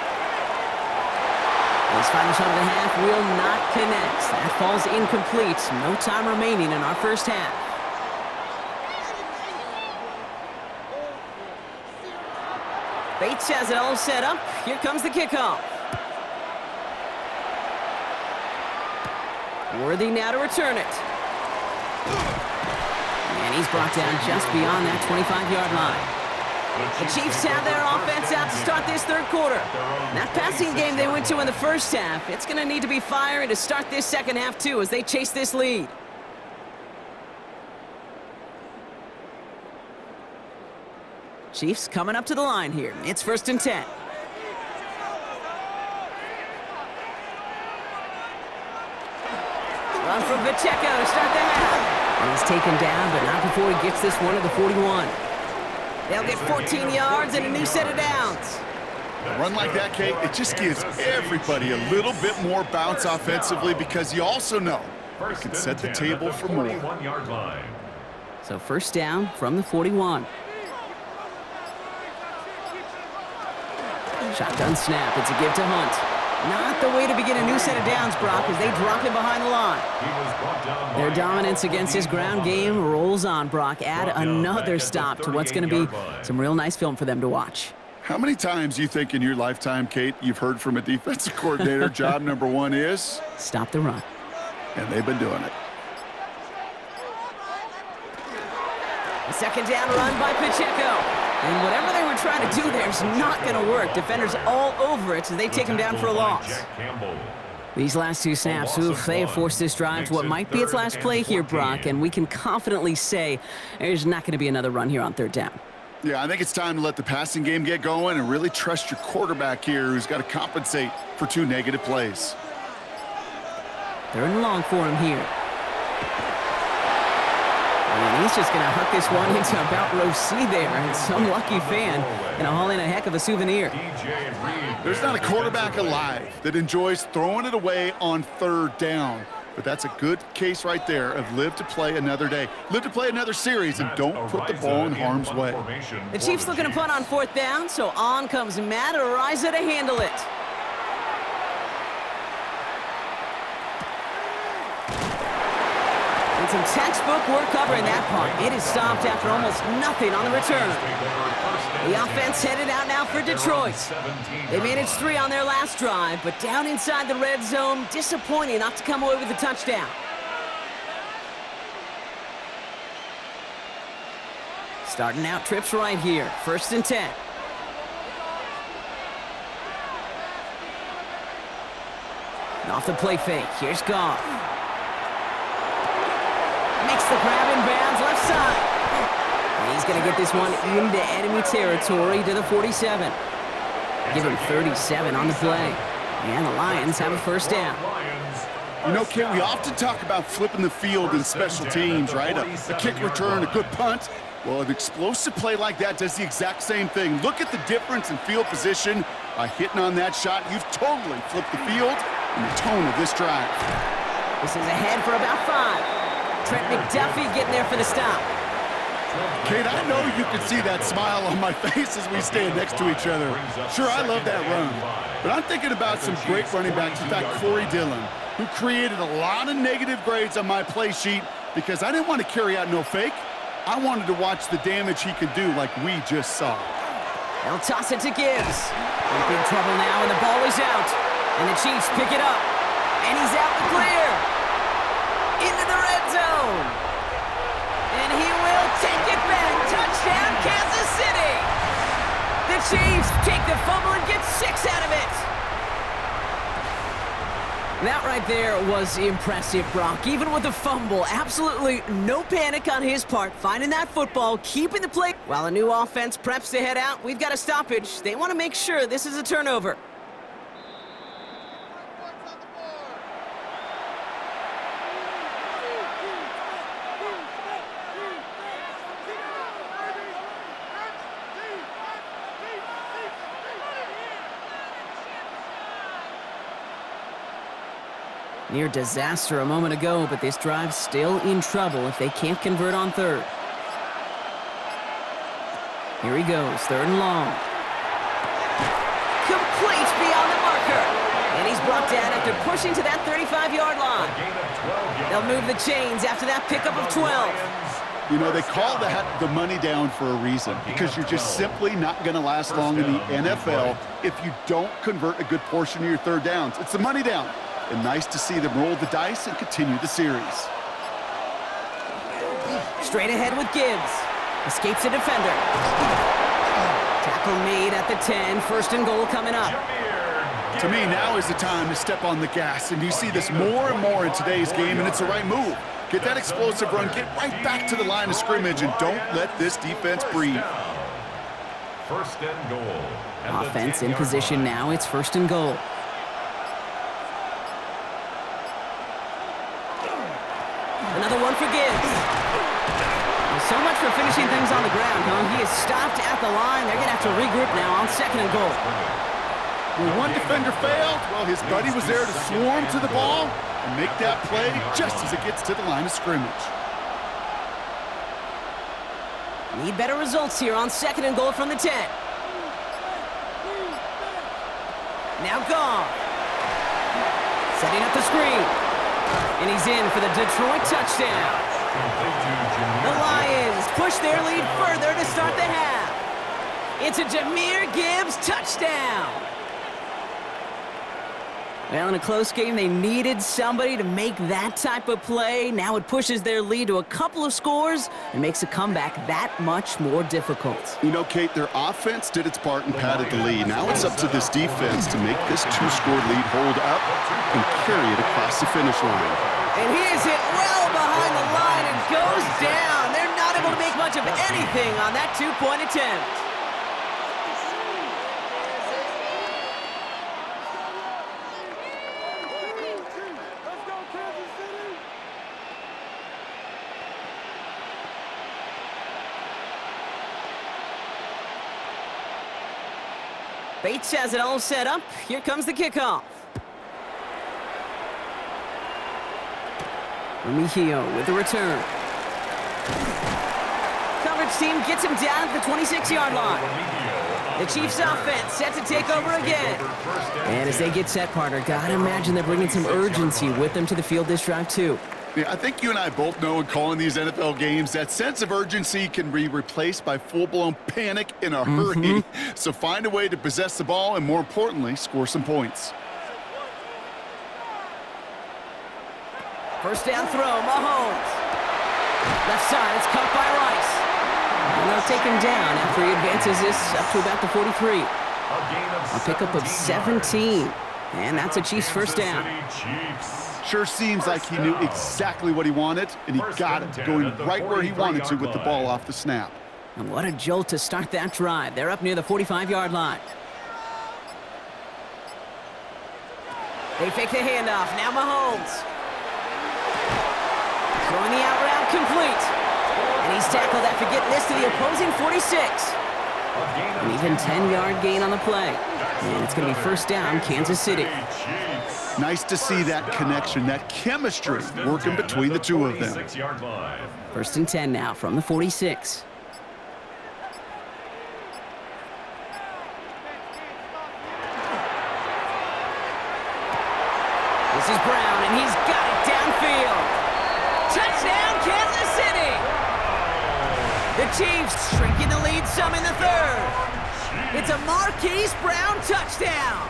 Speaker 1: This final shot of the half will not connect. That falls incomplete. No time remaining in our first half. Bates has it all set up. Here comes the kickoff. Worthy now to return it. And he's brought down just beyond that 25-yard line. The Chiefs have their offense out to start this third quarter. That passing game they went to in the first half, it's going to need to be firing to start this second half, too, as they chase this lead. Chiefs coming up to the line here. It's 1st and 10. Run from Pacheco to start the half. And he's taken down, but not before he gets this one to the 41. They'll get 14 yards and a new set of downs.
Speaker 2: A run like that, Kate, it just gives everybody a little bit more bounce offensively because you also know you can set the table for more.
Speaker 1: So first down from the 41. Shotgun snap. It's a give to Hunt. Not the way to begin a new set of downs, Brock, as they drop him behind the line. Their dominance against his ground game rolls on, Brock. Add another stop to what's going to be some real nice film for them to watch.
Speaker 2: How many times do you think in your lifetime, Kate, you've heard from a defensive coordinator, job number 1 is?
Speaker 1: Stop the run.
Speaker 2: And they've been doing it.
Speaker 1: A second down run by Pacheco. And whatever they were trying to do there is not going to work. Defenders all over it as they take him down for a loss. These last 2 snaps, they have forced this drive to what might be its last play here, Brock, and we can confidently say there's not going to be another run here on 3rd down.
Speaker 2: Yeah, I think it's time to let the passing game get going and really trust your quarterback here who's got to compensate for 2 negative plays.
Speaker 1: 3rd and long for him here. And he's just going to huck this one into about row C there. And some lucky fan going to haul in a heck of a souvenir.
Speaker 2: There's not a quarterback alive that enjoys throwing it away on 3rd down. But that's a good case right there of live to play another day. Live to play another series and don't put the ball in harm's way.
Speaker 1: The Chiefs looking to punt on 4th down, so on comes Amon-Ra to handle it. And some textbook work covering that punt. It is stopped after almost nothing on the return. The offense headed out now for Detroit. They managed 3 on their last drive, but down inside the red zone, disappointing not to come away with a touchdown. Starting out trips right here. 1st and 10. Off the play fake. Here's Goff. Makes the grab in bounds, left side. And he's going to get this one into enemy territory to the 47. Give him 37 on the play. And the Lions have a first down.
Speaker 2: You know, Kate, we often talk about flipping the field in special teams, right? A kick return, a good punt. Well, an explosive play like that does the exact same thing. Look at the difference in field position. By hitting on that shot, you've totally flipped the field and the tone of this drive.
Speaker 1: This is ahead for about 5. Trent McDuffie getting there for the stop.
Speaker 2: Kate, I know you can see that smile on my face as we stand next to each other. Sure, I love that run. But I'm thinking about some great running backs. In fact, Corey Dillon, who created a lot of negative grades on my play sheet because I didn't want to carry out no fake. I wanted to watch the damage he could do like we just saw.
Speaker 1: They'll toss it to Gibbs. In big trouble now, and the ball is out. And the Chiefs pick it up. And he's out the clear. Into the red zone. And he will take it back. Touchdown, Kansas City. The Chiefs take the fumble and get 6 out of it. That right there was impressive, Brock. Even with the fumble, absolutely no panic on his part. Finding that football, keeping the play. While a new offense preps to head out, we've got a stoppage. They want to make sure this is a turnover. Near disaster a moment ago, but this drive's still in trouble if they can't convert on third. Here he goes, 3rd and long. Complete beyond the marker. And he's brought down after pushing to that 35-yard line. They'll move the chains after that pickup of 12.
Speaker 2: You know, they call that the money down for a reason, because you're just simply not going to last long in the NFL if you don't convert a good portion of your third downs. It's the money down. And nice to see them roll the dice and continue the series.
Speaker 1: Straight ahead with Gibbs. Escapes a defender. Tackle made at the 10. 1st and goal coming up.
Speaker 2: To me, now is the time to step on the gas. And you see this more and more in today's game, and it's the right move. Get that explosive run. Get right back to the line of scrimmage, and don't let this defense breathe.
Speaker 3: 1st and goal.
Speaker 1: Offense in position now. It's 1st and goal. Another one for Gibbs. Well, so much for finishing things on the ground, huh? He is stopped at the line. They're going to have to regroup now on 2nd and goal.
Speaker 2: When one defender failed, well, his buddy was there to swarm to the ball and make that play just as it gets to the line of scrimmage.
Speaker 1: Need better results here on 2nd and goal from the 10. Now Goff. Setting up the screen. And he's in for the Detroit touchdown. The Lions push their lead further to start the half. It's a Jahmyr Gibbs touchdown. Well, in a close game, they needed somebody to make that type of play. Now it pushes their lead to a couple of scores and makes a comeback that much more difficult.
Speaker 2: You know, Kate, their offense did its part and padded the lead. Now it's up to this defense to make this 2-score lead hold up and carry it across the finish line.
Speaker 1: And he is hit well behind the line and goes down. They're not able to make much of anything on that 2-point attempt. Bates has it all set up. Here comes the kickoff. Remigio with the return. Coverage team gets him down at the 26-yard line. The Chiefs offense set to take over again. And as they get set, partner, gotta imagine they're bringing some urgency with them to the field this drive too.
Speaker 2: Yeah, I think you and I both know in calling these NFL games that sense of urgency can be replaced by full-blown panic in a hurry. So find a way to possess the ball and, more importantly, score some points.
Speaker 1: First down throw, Mahomes. Left side, it's caught by Rice. And they'll take him down after he advances this up to about the 43. A pickup of 17. And that's a Chiefs first down.
Speaker 2: Sure seems like he knew exactly what he wanted, and he got it, going right where he wanted to with the ball off the snap.
Speaker 1: And what a jolt to start that drive. They're up near the 45-yard line. They fake the handoff. Now Mahomes. Throwing the out route complete. And he's tackled after getting this to the opposing 46. An even 10-yard gain on the play. And it's going to be first down, Kansas City.
Speaker 2: Nice to see that connection, that chemistry working between the two of them.
Speaker 1: First and 10 now from the 46. This is Brown, and he's got it downfield. Touchdown, Kansas City! The Chiefs shrinking the lead some in the third. It's a Marquise Brown touchdown.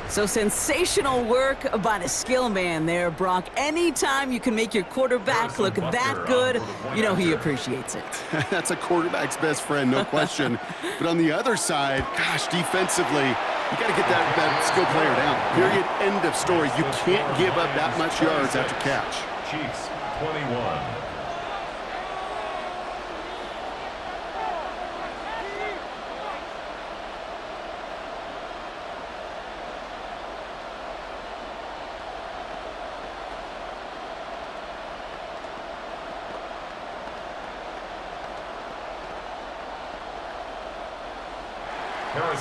Speaker 1: So sensational work by the skill man there, Brock. Anytime you can make your quarterback look that good, you know he appreciates it.
Speaker 2: That's a quarterback's best friend, no question. But on the other side, gosh, defensively, you got to get that skill player down. Period, end of story. You can't give up that much yards after catch.
Speaker 3: Chiefs, 21.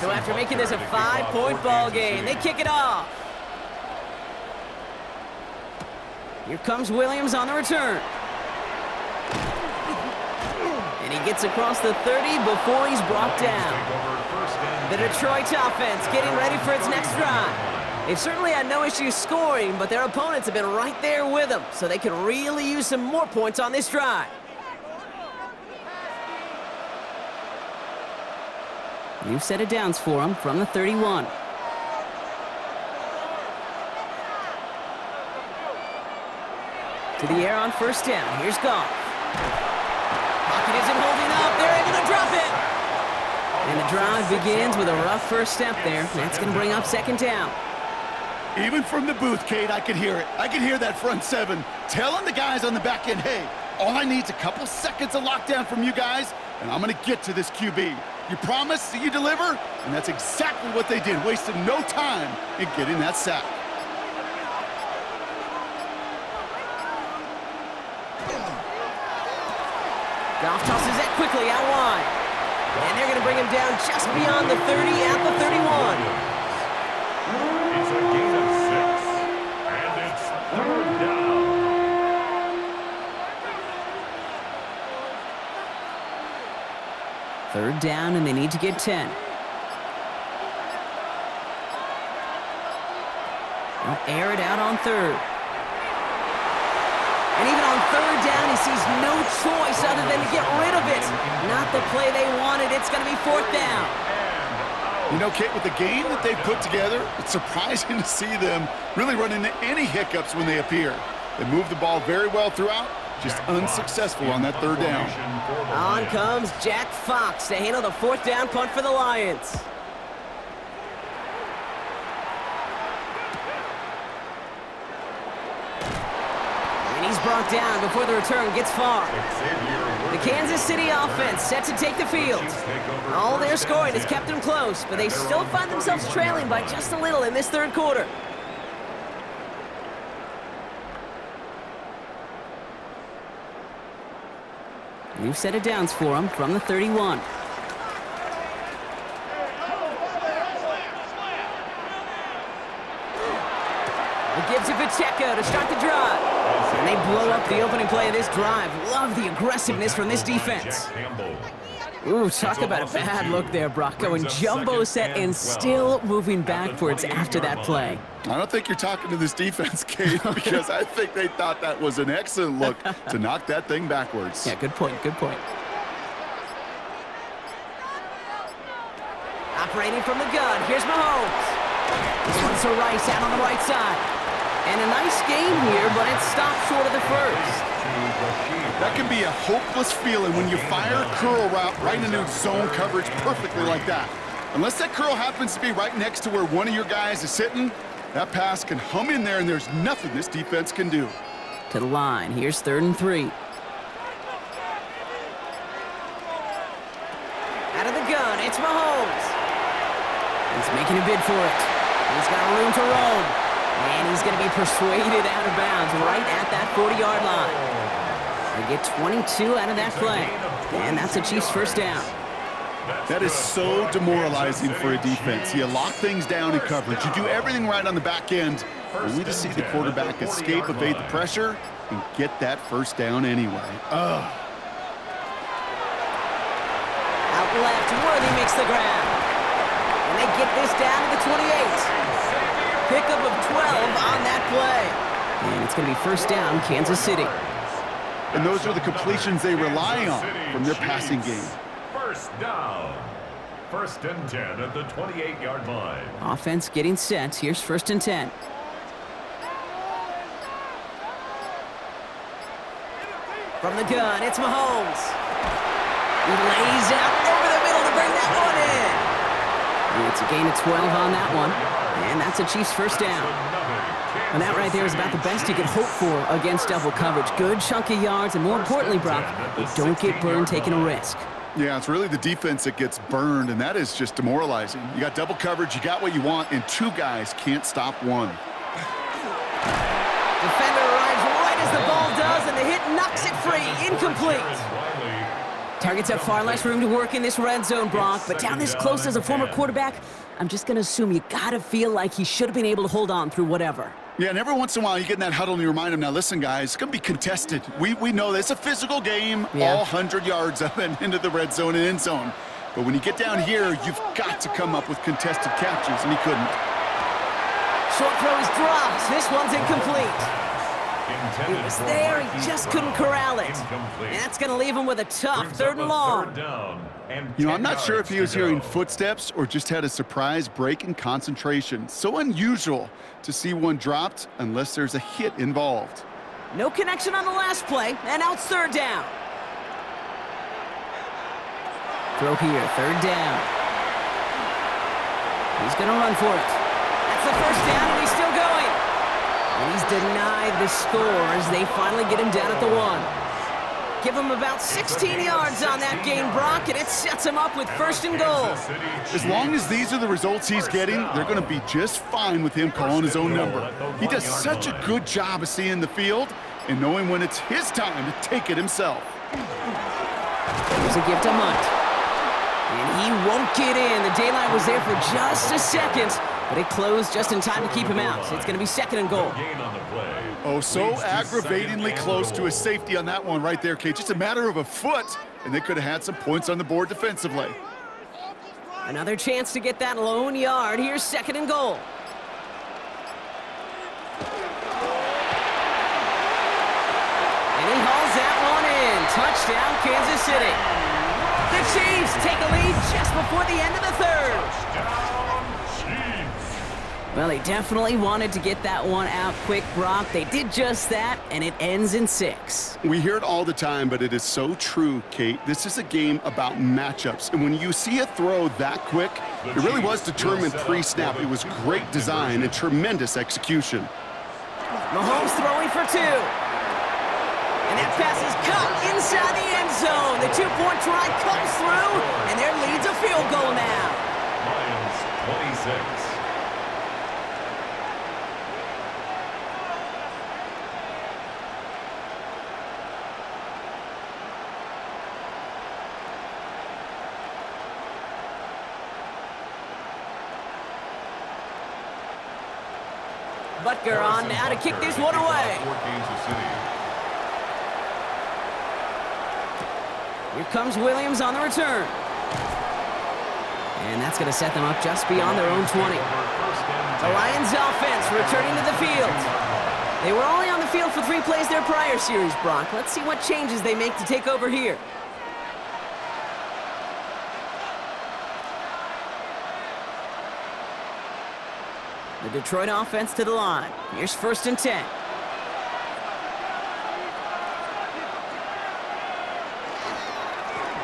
Speaker 1: So after making this a 5-point ball game, they kick it off. Here comes Williams on the return. And he gets across the 30 before he's brought down. The Detroit offense getting ready for its next drive. They've certainly had no issues scoring, but their opponents have been right there with them, so they can really use some more points on this drive. New set of downs for him from the 31. To the air on first down. Here's Goff. Pocket isn't holding up. They're able to drop it. And the drive begins with a rough first step there. That's going to bring up second down.
Speaker 2: Even from the booth, Kate, I could hear it. I could hear that front seven telling the guys on the back end, hey, all I need is a couple seconds of lockdown from you guys, and I'm going to get to this QB. You promise that you deliver? And that's exactly what they did, wasting no time in getting that sack.
Speaker 1: Goff tosses that quickly out wide. And they're going to bring him down just beyond the 30 at the 31.
Speaker 3: It's a gain of 6, and it's third down.
Speaker 1: Third down, and they need to get 10. They'll air it out on third. And even on third down, he sees no choice other than to get rid of it. Not the play they wanted. It's going to be fourth down.
Speaker 2: You know, Kate, with the game that they've put together, it's surprising to see them really run into any hiccups when they appear. They move the ball very well throughout, just unsuccessful on that third down.
Speaker 1: On comes Jack Fox to handle the fourth down punt for the Lions. And he's brought down before the return gets far. The Kansas City offense set to take the field. All their scoring has kept them close, but they still find themselves trailing by just a little in this third quarter. New set of downs for him from the 31. It gives it Pacheco to start the drive. And they blow up the opening play of this drive. Love the aggressiveness from this defense. Ooh, talk about a bad look there, Brock. Going jumbo set and still moving backwards after that play.
Speaker 2: I don't think you're talking to this defense, Kate, because I think they thought that was an excellent look to knock that thing backwards.
Speaker 1: Yeah, good point, good point. Operating from the gun, here's Mahomes. This one's to Rice out on the right side. And a nice game here, but it stopped short of the first.
Speaker 2: That can be a hopeless feeling when you fire a curl route right into zone coverage perfectly like that. Unless that curl happens to be right next to where one of your guys is sitting, that pass can hum in there, and there's nothing this defense can do.
Speaker 1: To the line. Here's 3rd and 3. Out of the gun, it's Mahomes. He's making a bid for it. He's got room to roam. And he's going to be persuaded out of bounds right at that 40-yard line. They get 22 out of that play. And that's a Chiefs first down.
Speaker 2: That is so demoralizing for a defense. You lock things down in coverage. You do everything right on the back end, only to see the quarterback escape, evade the pressure, and get that first down anyway. Ugh.
Speaker 1: Out left, Worthy makes the grab. And they get this down to the 28. Pickup of 12 on that play. And it's going to be first down, Kansas City.
Speaker 2: And those are the completions they rely on from their passing game.
Speaker 3: First down. 1st and 10 at the 28-yard line.
Speaker 1: Offense getting set. Here's 1st and 10. From the gun, it's Mahomes. He lays out over the middle to bring that one in. It's a gain of 12 on that one. And that's a Chiefs first down. And that right there is about the best you can hope for against double coverage. Good chunky yards, and more importantly, Brock, they don't get burned taking a risk.
Speaker 2: Yeah, it's really the defense that gets burned, and that is just demoralizing. You got double coverage, you got what you want, and 2 guys can't stop one.
Speaker 1: Defender arrives right as the ball does, and the hit knocks it free. Incomplete. Targets have far less room to work in this red zone, Brock, but down this close as a former quarterback, I'm just going to assume you got to feel like he should have been able to hold on through whatever.
Speaker 2: Yeah, and every once in a while you get in that huddle and you remind them, now listen, guys, it's going to be contested. We know that it's a physical game, all 100 yards up and into the red zone and end zone. But when you get down here, you've got to come up with contested catches, and he couldn't.
Speaker 1: Short throw is dropped. This one's incomplete. It was there, he just couldn't corral it. And that's going to leave him with a tough 3rd and long.
Speaker 2: You know, I'm not sure if he was hearing footsteps or just had a surprise break in concentration. So unusual to see one dropped unless there's a hit involved.
Speaker 1: No connection on the last play, and now it's 3rd down. Throw here, 3rd down. He's going to run for it. That's the first down, and he's still going. And he's denied the score as they finally get him down at the 1. Give him about 16 yards on that game, Brock, and it sets him up with 1st and goal.
Speaker 2: As long as these are the results he's getting, they're going to be just fine with him calling his own number. He does such a good job of seeing the field and knowing when it's his time to take it himself.
Speaker 1: Here's a gift to Munt. And he won't get in. The daylight was there for just a second, but it closed just in time to keep him out. It's going to be 2nd and goal.
Speaker 2: Oh, so aggravatingly close to a safety on that one right there, Kate. Just a matter of a foot, and they could have had some points on the board defensively.
Speaker 1: Another chance to get that lone yard. Here's 2nd and goal. And he hauls that one in. Touchdown, Kansas City. The Chiefs take a lead just before the end of the 3rd. Well, they definitely wanted to get that one out quick, Brock. They did just that, and it ends in 6.
Speaker 2: We hear it all the time, but it is so true, Kate. This is a game about matchups, and when you see a throw that quick, it really was determined pre-snap. It was great design and tremendous execution.
Speaker 1: Mahomes throwing for 2. And that pass is caught inside the end zone. The 2-point try comes through, and their lead's a field goal now.
Speaker 3: Lions 26.
Speaker 1: Butker on now to kick this one away. Here comes Williams on the return. And that's going to set them up just beyond their own 20. The Lions offense returning to the field. They were only on the field for 3 plays their prior series, Brock. Let's see what changes they make to take over here. The Detroit offense to the line. Here's 1st and 10.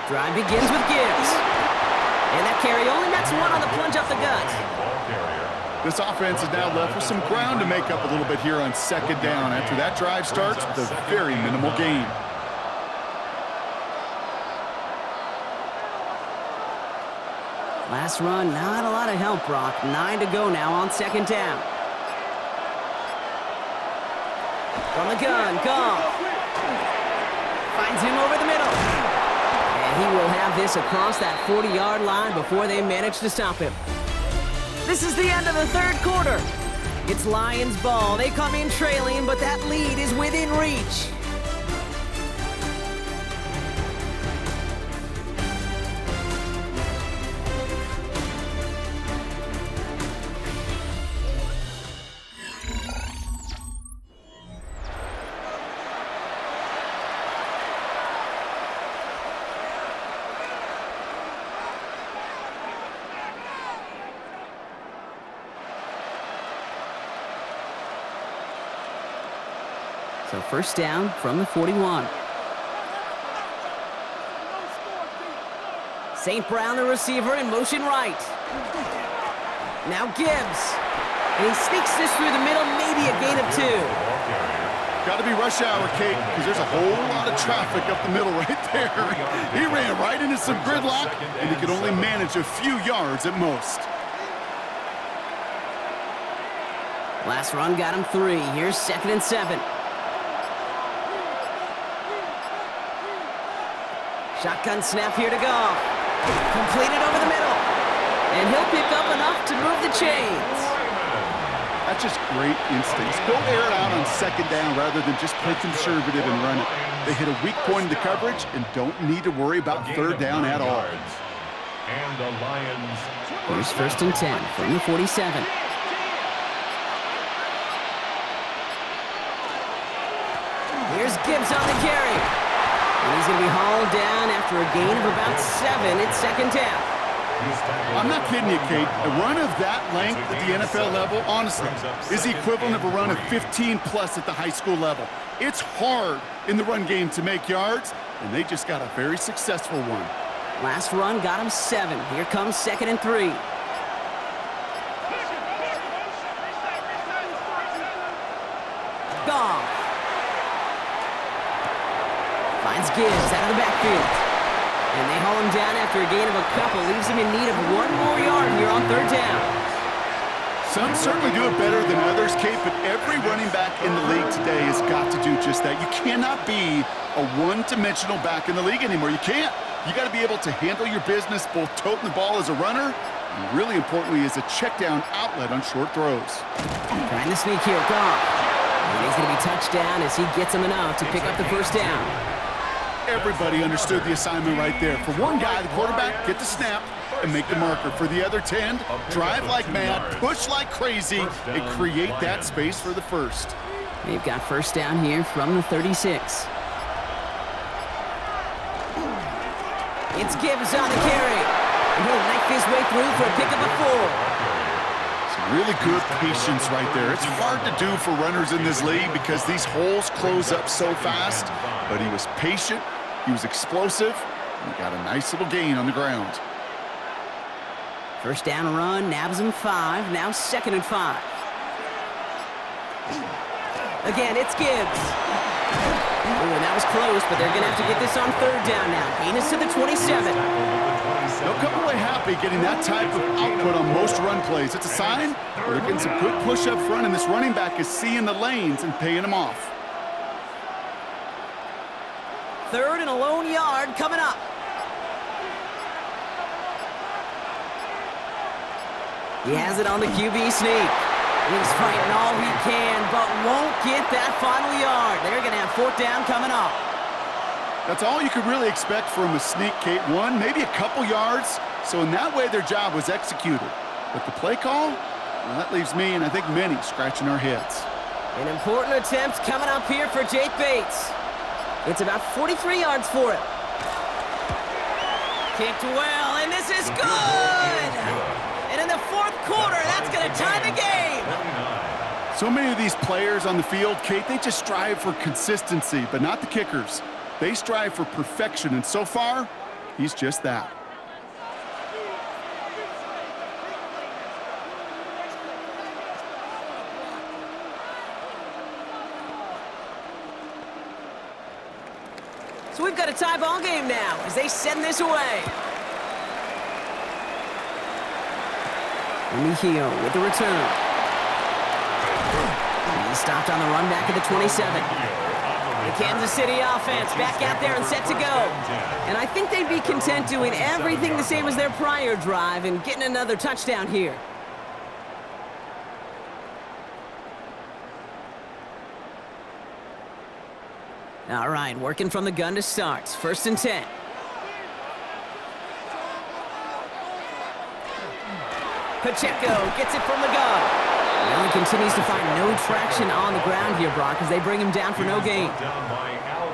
Speaker 1: Drive begins with Gibbs. And that carry only nets one on the plunge up the gut.
Speaker 2: This offense is now left with some ground to make up a little bit here on second down after that drive starts with a very minimal gain.
Speaker 1: Last run, not a lot of help, Brock. 9 to go now on second down. From the gun, Goff. Finds him over the middle. And he will have this across that 40-yard line before they manage to stop him. This is the end of the third quarter. It's Lions ball. They come in trailing, but that lead is within reach. So first down from the 41. St. Brown, the receiver, in motion right. Now Gibbs. And he sneaks this through the middle, maybe a gain of 2.
Speaker 2: Got to be rush hour, Kate, because there's a whole lot of traffic up the middle right there. He ran right into some gridlock, and he could only manage a few yards at most.
Speaker 1: Last run got him 3. Here's 2nd and 7. Shotgun snap here to Goff. Completed over the middle. And he'll pick up enough to move the chains.
Speaker 2: That's just great instincts. Go air it out on second down rather than just play conservative and run it. They hit a weak point in the coverage and don't need to worry about third down at all.
Speaker 3: And the Lions.
Speaker 1: Here's 1st and 10 from the 47. Here's Gibbs on the carry. And he's going to be hauled down after a gain of about 7 at second down.
Speaker 2: I'm not kidding you, Kate. A run of that length at the NFL level, honestly, is the equivalent of a run of 15-plus at the high school level. It's hard in the run game to make yards, and they just got a very successful one.
Speaker 1: Last run got him 7. Here comes 2nd and 3. Goff. Finds Gibbs out of the backfield. And they haul him down after a gain of a couple. Leaves him in need of 1 more yard here on third down.
Speaker 2: Some certainly do it better than others, Kate, but every running back in the league today has got to do just that. You cannot be a one-dimensional back in the league anymore. You can't. You got to be able to handle your business, both toting the ball as a runner, and really importantly as a check-down outlet on short throws.
Speaker 1: Trying to sneak here, Goff. And he's going to be touched down as he gets him enough to pick up the first down.
Speaker 2: Everybody understood the assignment right there. For one guy, the quarterback, get the snap and make the marker. For the other 10, drive like mad, push like crazy, and create that space for the first.
Speaker 1: They've got first down here from the 36. It's Gibbs on the carry. And he'll knife his way through for a pickup of 4.
Speaker 2: Some really good patience right there. It's hard to do for runners in this league because these holes close up so fast. But he was patient, he was explosive, and he got a nice little gain on the ground.
Speaker 1: First down run, nabs him 5, now 2nd and 5. Again, it's Gibbs. Ooh, and that was close, but they're going to have to get this on third down now. Gain is to the 27.
Speaker 2: They'll come away happy getting that type of output on most run plays. It's a sign they're getting some good push up front, and this running back is seeing the lanes and paying them off.
Speaker 1: 3rd and a lone yard coming up. He has it on the QB sneak. He's fighting all he can, but won't get that final yard. They're going to have 4th down coming up.
Speaker 2: That's all you could really expect from a sneak, Kate. 1, maybe a couple yards. So in that way, their job was executed. But the play call, well, that leaves me and I think many scratching our heads.
Speaker 1: An important attempt coming up here for Jake Bates. It's about 43 yards for him. Kicked well, and this is good! And in the 4th quarter, that's going to tie the game.
Speaker 2: So many of these players on the field, Kate, they just strive for consistency, but not the kickers. They strive for perfection, and so far, he's just that.
Speaker 1: So we've got a tie ball game now as they send this away. Mejio with the return. He's stopped on the run back at the 27. The Kansas City offense back out there and set to go. And I think they'd be content doing everything the same as their prior drive and getting another touchdown here. All right, working from the gun to start. 1st and 10. Pacheco gets it from the gun. Well, he continues to find no traction on the ground here, Brock, as they bring him down for no gain.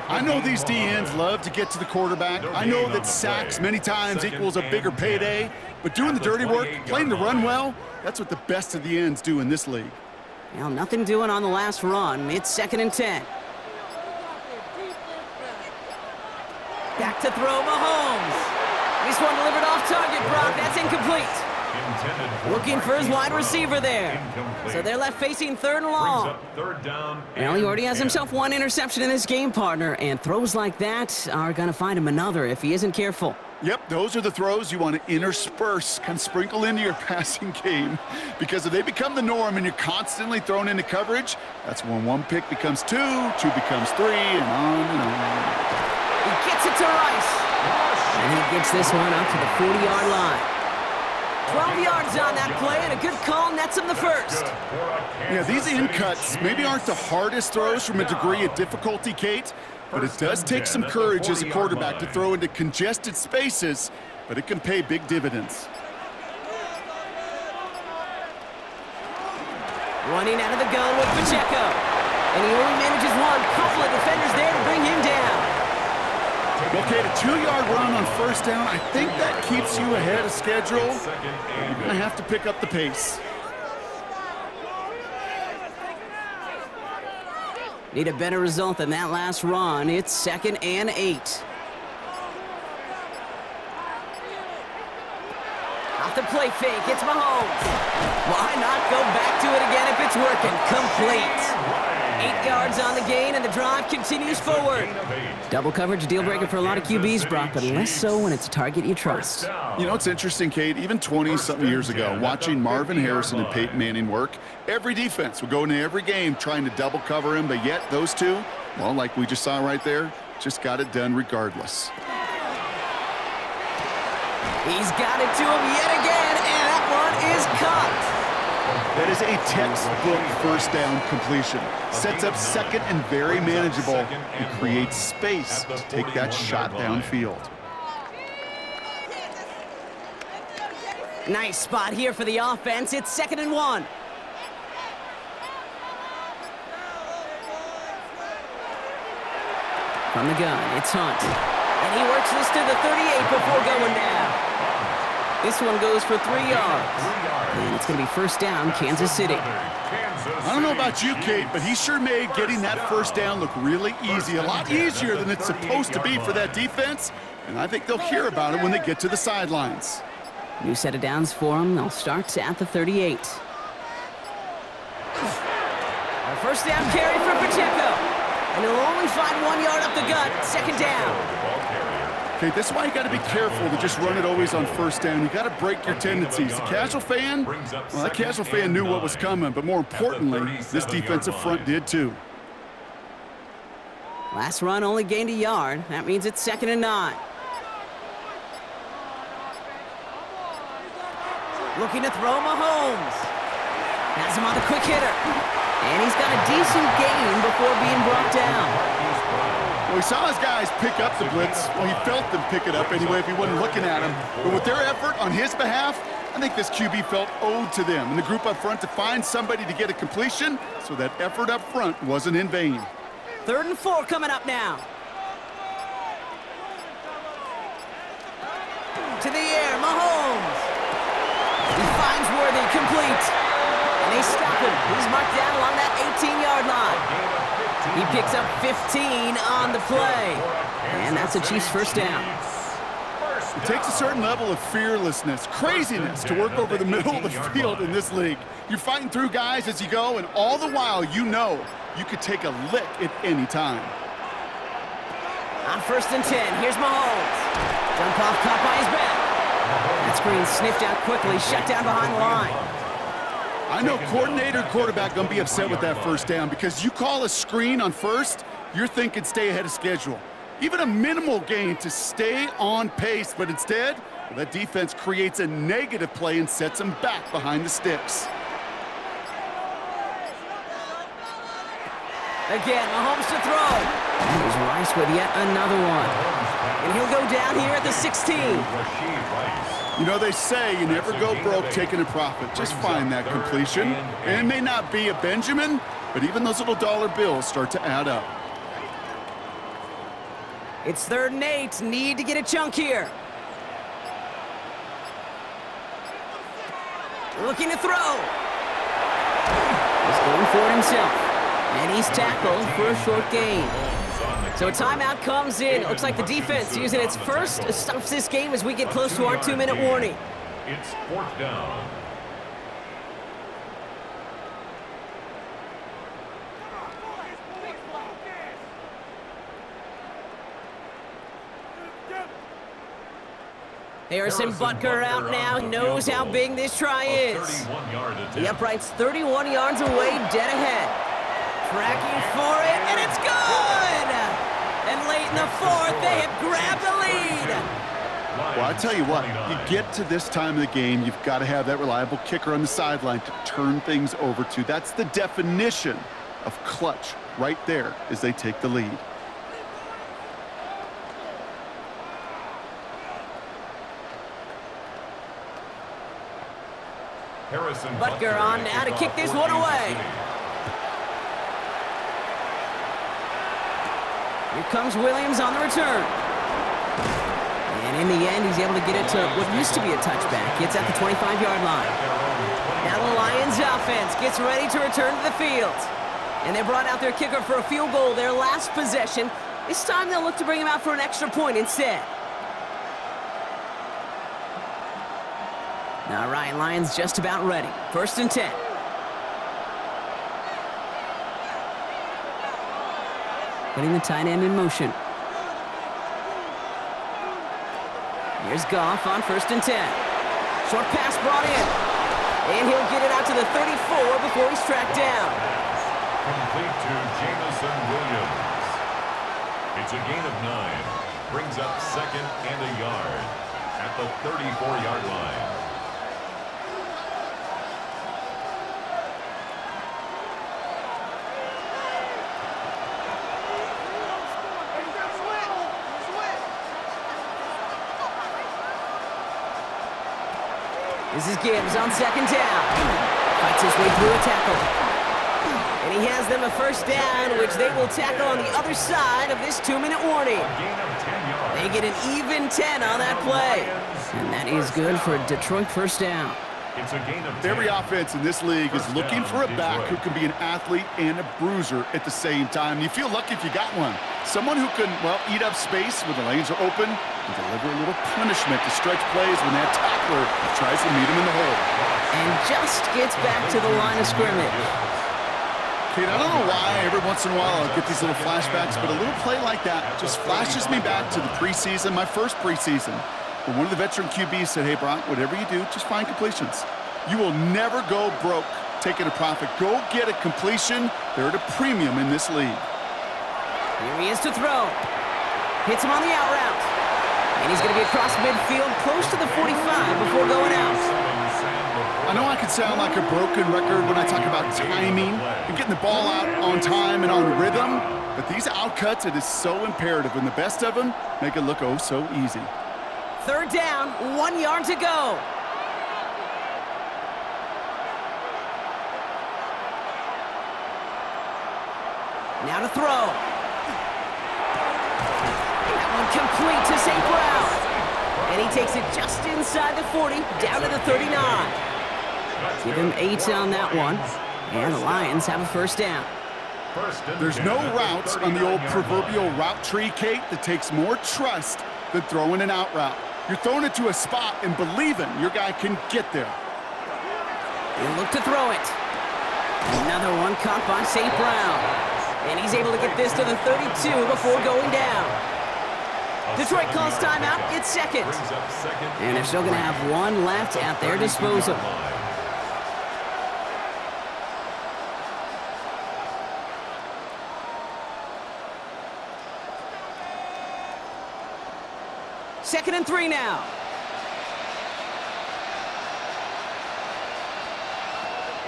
Speaker 2: I know these DNs love to get to the quarterback. I know that sacks many times equals a bigger payday, but doing the dirty work, playing the run well, that's what the best of the ends do in this league.
Speaker 1: Well, nothing doing on the last run. It's 2nd and 10. Back to throw, Mahomes. This one delivered off target, Brock. That's incomplete. Looking for his wide receiver there. So they're left facing 3rd and long. Well, he already has himself one interception in this game, partner, and throws like that are going to find him another if he isn't careful.
Speaker 2: Yep, those are the throws you want to intersperse, kind of sprinkle into your passing game, because if they become the norm and you're constantly thrown into coverage, that's when 1 pick becomes 2, 2 becomes 3, and on and on.
Speaker 1: He gets it to Rice. And he gets this one up to the 40-yard line. 12 yards on that play, and a good call nets him the first.
Speaker 2: Yeah, these in cuts maybe aren't the hardest throws from a degree of difficulty, Kate, but it does take some courage as a quarterback to throw into congested spaces, but it can pay big dividends.
Speaker 1: Running out of the gun with Pacheco. And he only manages one. Couple of defenders there to bring him down.
Speaker 2: Okay, a 2-yard run on 1st down. I think that keeps you ahead of schedule. You're going to have to pick up the pace.
Speaker 1: Need a better result than that last run. It's 2nd and 8. Off the play fake, it's Mahomes. Why not go back to it again if it's working? Complete. 8 yards on the gain, and the drive continues forward. Double coverage, deal breaker for a lot of QBs, Brock, but less so when it's a target you trust.
Speaker 2: You know, it's interesting, Kate, even 20-something years ago, watching Marvin Harrison and Peyton Manning work, every defense would go into every game trying to double cover him, but yet those two, well, like we just saw right there, just got it done regardless.
Speaker 1: He's got it to him yet again, and that one is caught.
Speaker 2: That is a textbook 1st down completion. Sets up 2nd and very manageable and creates space to take that shot downfield.
Speaker 1: Nice spot here for the offense. It's 2nd and 1. From the gun, it's Hunt. And he works this to the 38 before going down. This one goes for 3 yards. And it's going to be 1st down, Kansas City.
Speaker 2: I don't know about you, Kate, but he sure made getting that 1st down look really easy. A lot easier than it's supposed to be for that defense. And I think they'll hear about it when they get to the sidelines.
Speaker 1: New set of downs for them. They'll start at the 38. A 1st down carry for Pacheco. And he'll only find 1 yard up the gut. 2nd down.
Speaker 2: Okay, this is why you got to be careful to just run it always on 1st down. You got to break your tendencies. The casual fan, well, that casual fan knew what was coming, but more importantly, this defensive front did too.
Speaker 1: Last run only gained a yard. That means it's 2nd and 9. Looking to throw Mahomes. Has him on the quick hitter. And he's got a decent gain before being brought down.
Speaker 2: Well, he saw his guys pick up the blitz. Well, he felt them pick it up anyway if he wasn't looking at him. But with their effort on his behalf, I think this QB felt owed to them and the group up front to find somebody to get a completion, so that effort up front wasn't in vain.
Speaker 1: 3rd and 4 coming up now. To the air, Mahomes. He finds Worthy, complete. And they stop him. He's marked down along that 18-yard line. He picks up 15 on the play. And that's a Chiefs 1st down.
Speaker 2: It takes a certain level of fearlessness, craziness to work over the middle of the field in this league. You're fighting through guys as you go, and all the while you know you could take a lick at any time.
Speaker 1: On 1st and 10, here's Mahomes. Dump off, caught by his back. That screen sniffed out quickly, shut down behind the line.
Speaker 2: I know coordinator and quarterback going to be upset with that first down because you call a screen on first, you're thinking stay ahead of schedule. Even a minimal gain to stay on pace, but instead, well, that defense creates a negative play and sets them back behind the sticks.
Speaker 1: Again, Mahomes to throw. Here's Rice with yet another one. And he'll go down here at the 16.
Speaker 2: You know, they say you never go broke taking a profit. Just find that completion. And it may not be a Benjamin, but even those little dollar bills start to add up.
Speaker 1: It's 3rd and 8. Need to get a chunk here. Looking to throw. He's going for it himself. And he's tackled for a short gain. So a timeout comes in. Looks like the defense using its first stops this game as we get close to our 2-minute warning.
Speaker 3: It's 4th down.
Speaker 1: Harrison Butker out now, knows how big this try is. The upright's 31 yards away, dead ahead. Tracking for it, and it's good! And late in the 4th, they have grabbed the lead.
Speaker 2: Well, I tell you what, you get to this time of the game, you've got to have that reliable kicker on the sideline to turn things over to. That's the definition of clutch right there as they take the lead.
Speaker 1: Butker on now to kick this one away. Here comes Williams on the return. And in the end, he's able to get it to what used to be a touchback. It's at the 25-yard line. Now the Lions offense gets ready to return to the field. And they brought out their kicker for a field goal their last possession. This time they'll look to bring him out for an extra point instead. All right, Lions just about ready. 1st and 10. Putting the tight end in motion. Here's Goff on 1st and 10. Short pass brought in. And he'll get it out to the 34 before he's tracked down.
Speaker 3: Complete to Jameson Williams. It's a gain of 9. Brings up 2nd and a yard at the 34-yard line.
Speaker 1: This is Gibbs on 2nd down. Fights his way through a tackle. And he has them a 1st down, which they will tackle on the other side of this 2-minute warning. They get an even 10 on that play. And that is good for a Detroit 1st down.
Speaker 3: It's a gain of 10.
Speaker 2: Every offense in this league is looking for a back who can be an athlete and a bruiser at the same time. You feel lucky if you got one. Someone who can, well, eat up space when the lanes are open and deliver a little punishment to stretch plays when that tackler tries to meet him in the hole.
Speaker 1: And just gets back to the line of scrimmage.
Speaker 2: Kate, I don't know why every once in a while I'll get these little flashbacks, but a little play like that just flashes me back to the preseason, my first preseason. But one of the veteran QBs said, hey, Brock, whatever you do, just find completions. You will never go broke taking a profit. Go get a completion. They're at a premium in this league.
Speaker 1: Here he is to throw. Hits him on the out route. And he's going to be across midfield, close to the 45 before going out.
Speaker 2: I know I could sound like a broken record when I talk about timing and getting the ball out on time and on rhythm, but these outcuts, it is so imperative, and the best of them make it look oh so easy.
Speaker 1: 3rd down, 1 yard to go. Now to throw. That one complete to St. Brown. And he takes it just inside the 40, down to the 39. Give him 8 on that one. And the Lions have a 1st down.
Speaker 2: There's no routes on the old proverbial route tree, Kate, that takes more trust than throwing an out route. You're throwing it to a spot and believing your guy can get there.
Speaker 1: He'll look to throw it. Another one caught by St. Brown. And he's able to get this to the 32 before going down. Detroit calls timeout. It's second. And they're still going to have one left at their disposal. Second and 3 now.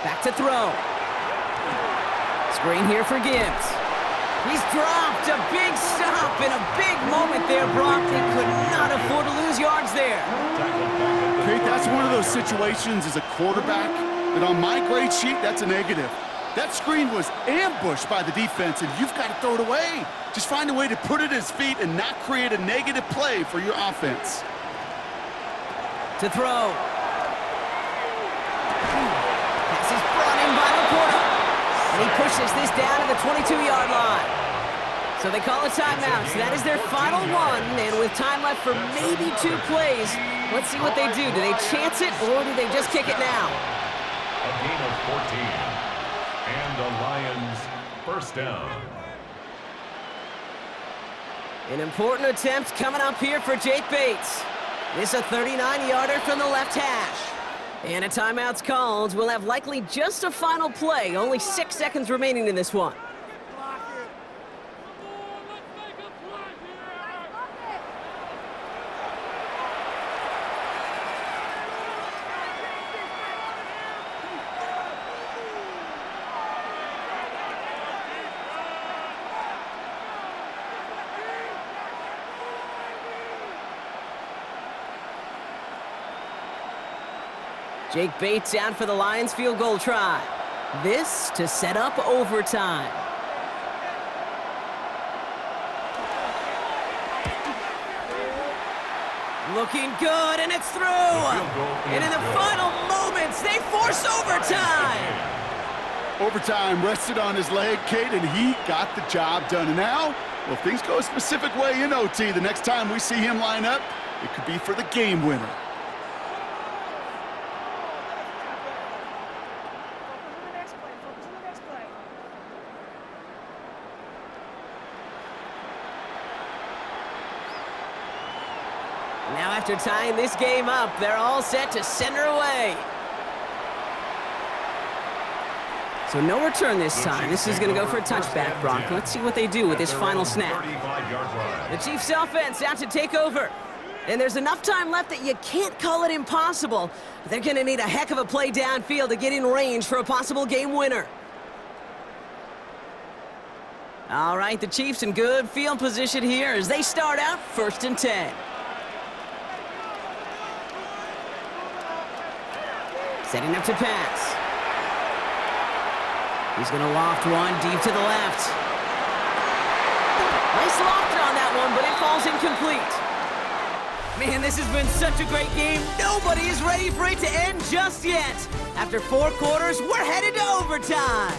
Speaker 1: Back to throw. Screen here for Gibbs. He's dropped a big stop in a big moment there, Brock. They could not afford to lose yards there.
Speaker 2: Okay, that's one of those situations as a quarterback that on my grade sheet, that's a negative. That screen was ambushed by the defense, and you've got to throw it away. Just find a way to put it at his feet and not create a negative play for your offense.
Speaker 1: To throw. Pass is brought in by LaPorta. And he pushes this down to the 22-yard line. So they call a timeout. So that is their final one. And with time left for maybe 2 plays, let's see what they do. Do they chance it, or do they just kick it now?
Speaker 3: A gain of 14. And the Lions first down.
Speaker 1: An important attempt coming up here for Jake Bates. This a 39-yarder from the left hash. And a timeout's called. We'll have likely just a final play. Only 6 seconds remaining in this one. Jake Bates out for the Lions field goal try. This to set up overtime. Looking good, and it's through. And in the final moments, they force overtime.
Speaker 2: Overtime rested on his leg, Kate, and he got the job done. And now, well, if things go a specific way in OT, the next time we see him line up, it could be for the game winner.
Speaker 1: Now after tying this game up, they're all set to send her away. So no return this time. This is going to go for a touchback, Brock. Let's see what they do with this final snap. The Chiefs offense out to take over. And there's enough time left that you can't call it impossible. But they're going to need a heck of a play downfield to get in range for a possible game winner. All right, the Chiefs in good field position here as they start out 1st and 10. Setting up to pass. He's going to loft one deep to the left. Nice lofter on that one, but it falls incomplete. Man, this has been such a great game. Nobody is ready for it to end just yet. After 4 quarters, we're headed to overtime.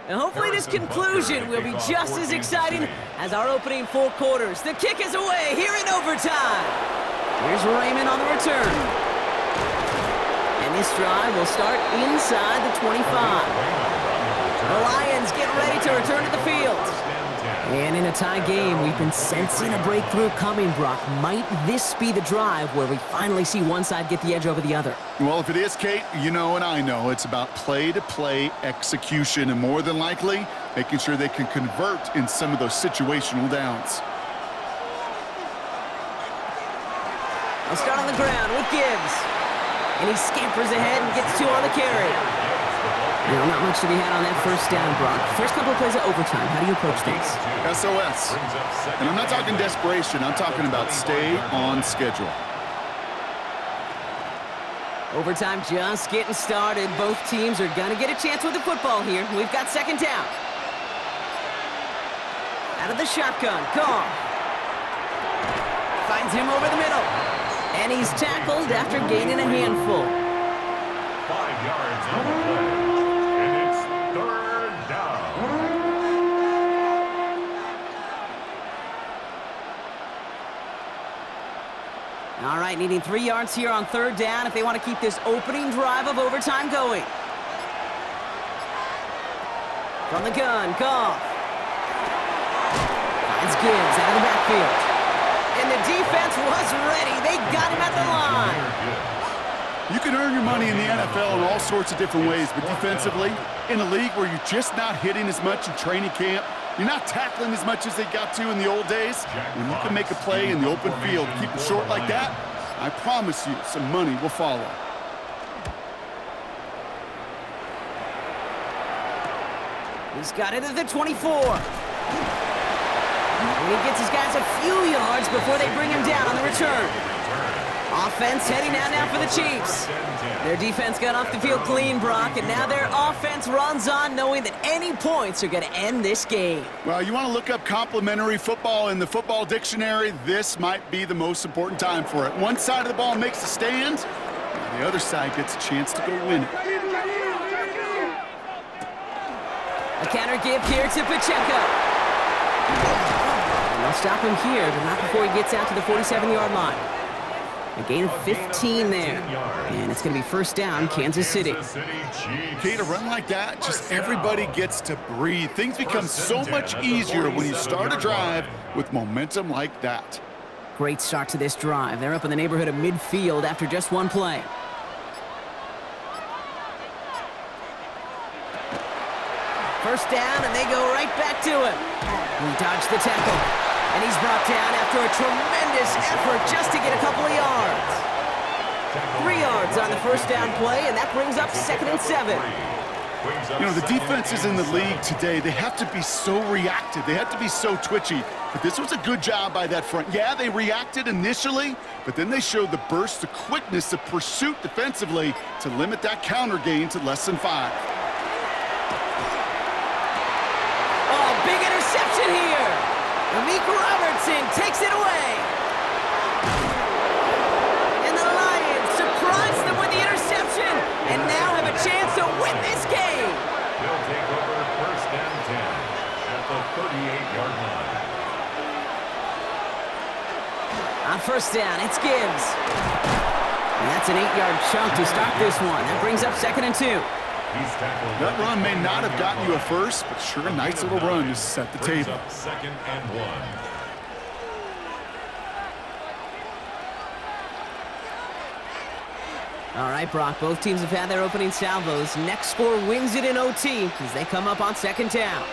Speaker 1: And hopefully this conclusion will be just as exciting as our opening 4 quarters. The kick is away here in overtime. Here's Raymond on the return. And this drive will start inside the 25. The Lions get ready to return to the field. And in a tie game, we've been sensing a breakthrough coming, Brock. Might this be the drive where we finally see one side get the edge over the other?
Speaker 2: Well, if it is, Kate, you know and I know it's about play-to-play execution, and more than likely, making sure they can convert in some of those situational downs.
Speaker 1: They'll start on the ground with Gibbs. And he scampers ahead and gets 2 on the carry. No, not much to be had on that first down, Brock. First couple of plays of overtime. How do you approach things?
Speaker 2: SOS. And I'm not talking desperation. I'm talking about stay on schedule.
Speaker 1: Overtime just getting started. Both teams are going to get a chance with the football here. We've got second down. Out of the shotgun, Goff. Finds him over the middle. And he's tackled after gaining a handful.
Speaker 3: 5 yards on the play. And it's third down.
Speaker 1: All right, needing 3 yards here on third down if they want to keep this opening drive of overtime going. From the gun, Goff. Finds Gibbs out of the backfield. And the defense was ready. They got him at the line.
Speaker 2: You can earn your money in the NFL in all sorts of different ways, but defensively, in a league where you're just not hitting as much in training camp, you're not tackling as much as they got to in the old days, when you can make a play in the open field, keep it short like that, I promise you some money will follow.
Speaker 1: He's got it at the 24. And he gets his guys a few yards before they bring him down on the return. Offense heading out now for the Chiefs. Their defense got off the field clean, Brock, and now their offense runs on knowing that any points are going to end this game.
Speaker 2: Well, you want to look up complimentary football in the football dictionary, this might be the most important time for it. One side of the ball makes a stand, and the other side gets a chance to go win it.
Speaker 1: A counter give here to Pacheco. And they'll stop him here, but not before he gets out to the 47-yard line. A gain of 15 there. And it's going to be first down, Kansas City.
Speaker 2: Okay, to run like that, just everybody gets to breathe. Things become so much easier when you start a drive with momentum like that.
Speaker 1: Great start to this drive. They're up in the neighborhood of midfield after just one play. First down, and they go right back to him. He dodged the tackle, and he's brought down after a tremendous effort just to get a couple of yards. 3 yards on the first down play, and that brings up 2nd and 7.
Speaker 2: You know, the defenses in the league today, they have to be so reactive. They have to be so twitchy. But this was a good job by that front. Yeah, they reacted initially, but then they showed the burst, the quickness of pursuit defensively to limit that counter gain to less than 5.
Speaker 1: Big interception here. Amik Robertson takes it away. And the Lions surprise them with the interception and now have a chance to win this game.
Speaker 3: They'll take over first and 10 at the 38-yard line.
Speaker 1: On first down, it's Gibbs. And that's an 8-yard chunk to start this one. That brings up 2nd and 2.
Speaker 2: That run may not have gotten you a first, but sure a nice little run to set the table.
Speaker 3: 2nd and 1.
Speaker 1: All right, Brock, both teams have had their opening salvos. Next score wins it in OT as they come up on 2nd down.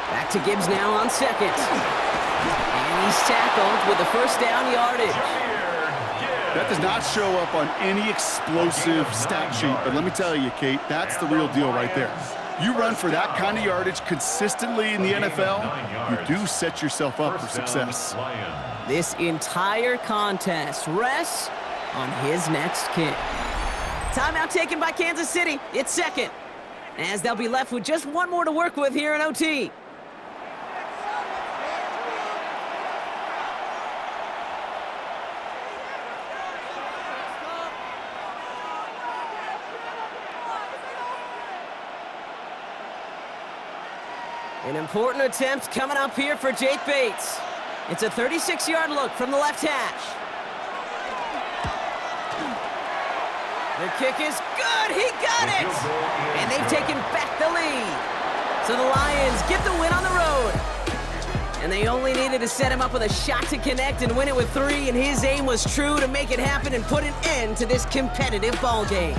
Speaker 1: Back to Gibbs now on 2nd. And he's tackled with the first down yardage.
Speaker 2: That does not show up on any explosive stat sheet, but let me tell you, Kate, that's the real deal right there. You run for that kind of yardage consistently in the NFL, you do set yourself up for success.
Speaker 1: This entire contest rests on his next kick. Timeout taken by Kansas City. It's 2nd, as they'll be left with just one more to work with here in OT. An important attempt coming up here for Jake Bates. It's a 36-yard look from the left hash. The kick is good. He got it. And they've taken back the lead. So the Lions get the win on the road. And they only needed to set him up with a shot to connect and win it with 3, and his aim was true to make it happen and put an end to this competitive ball game.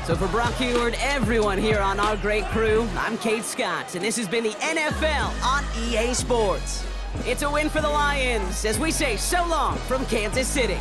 Speaker 1: So for Brock Heward, everyone here on our great crew, I'm Kate Scott, and this has been the NFL on EA Sports. It's a win for the Lions as we say so long from Kansas City.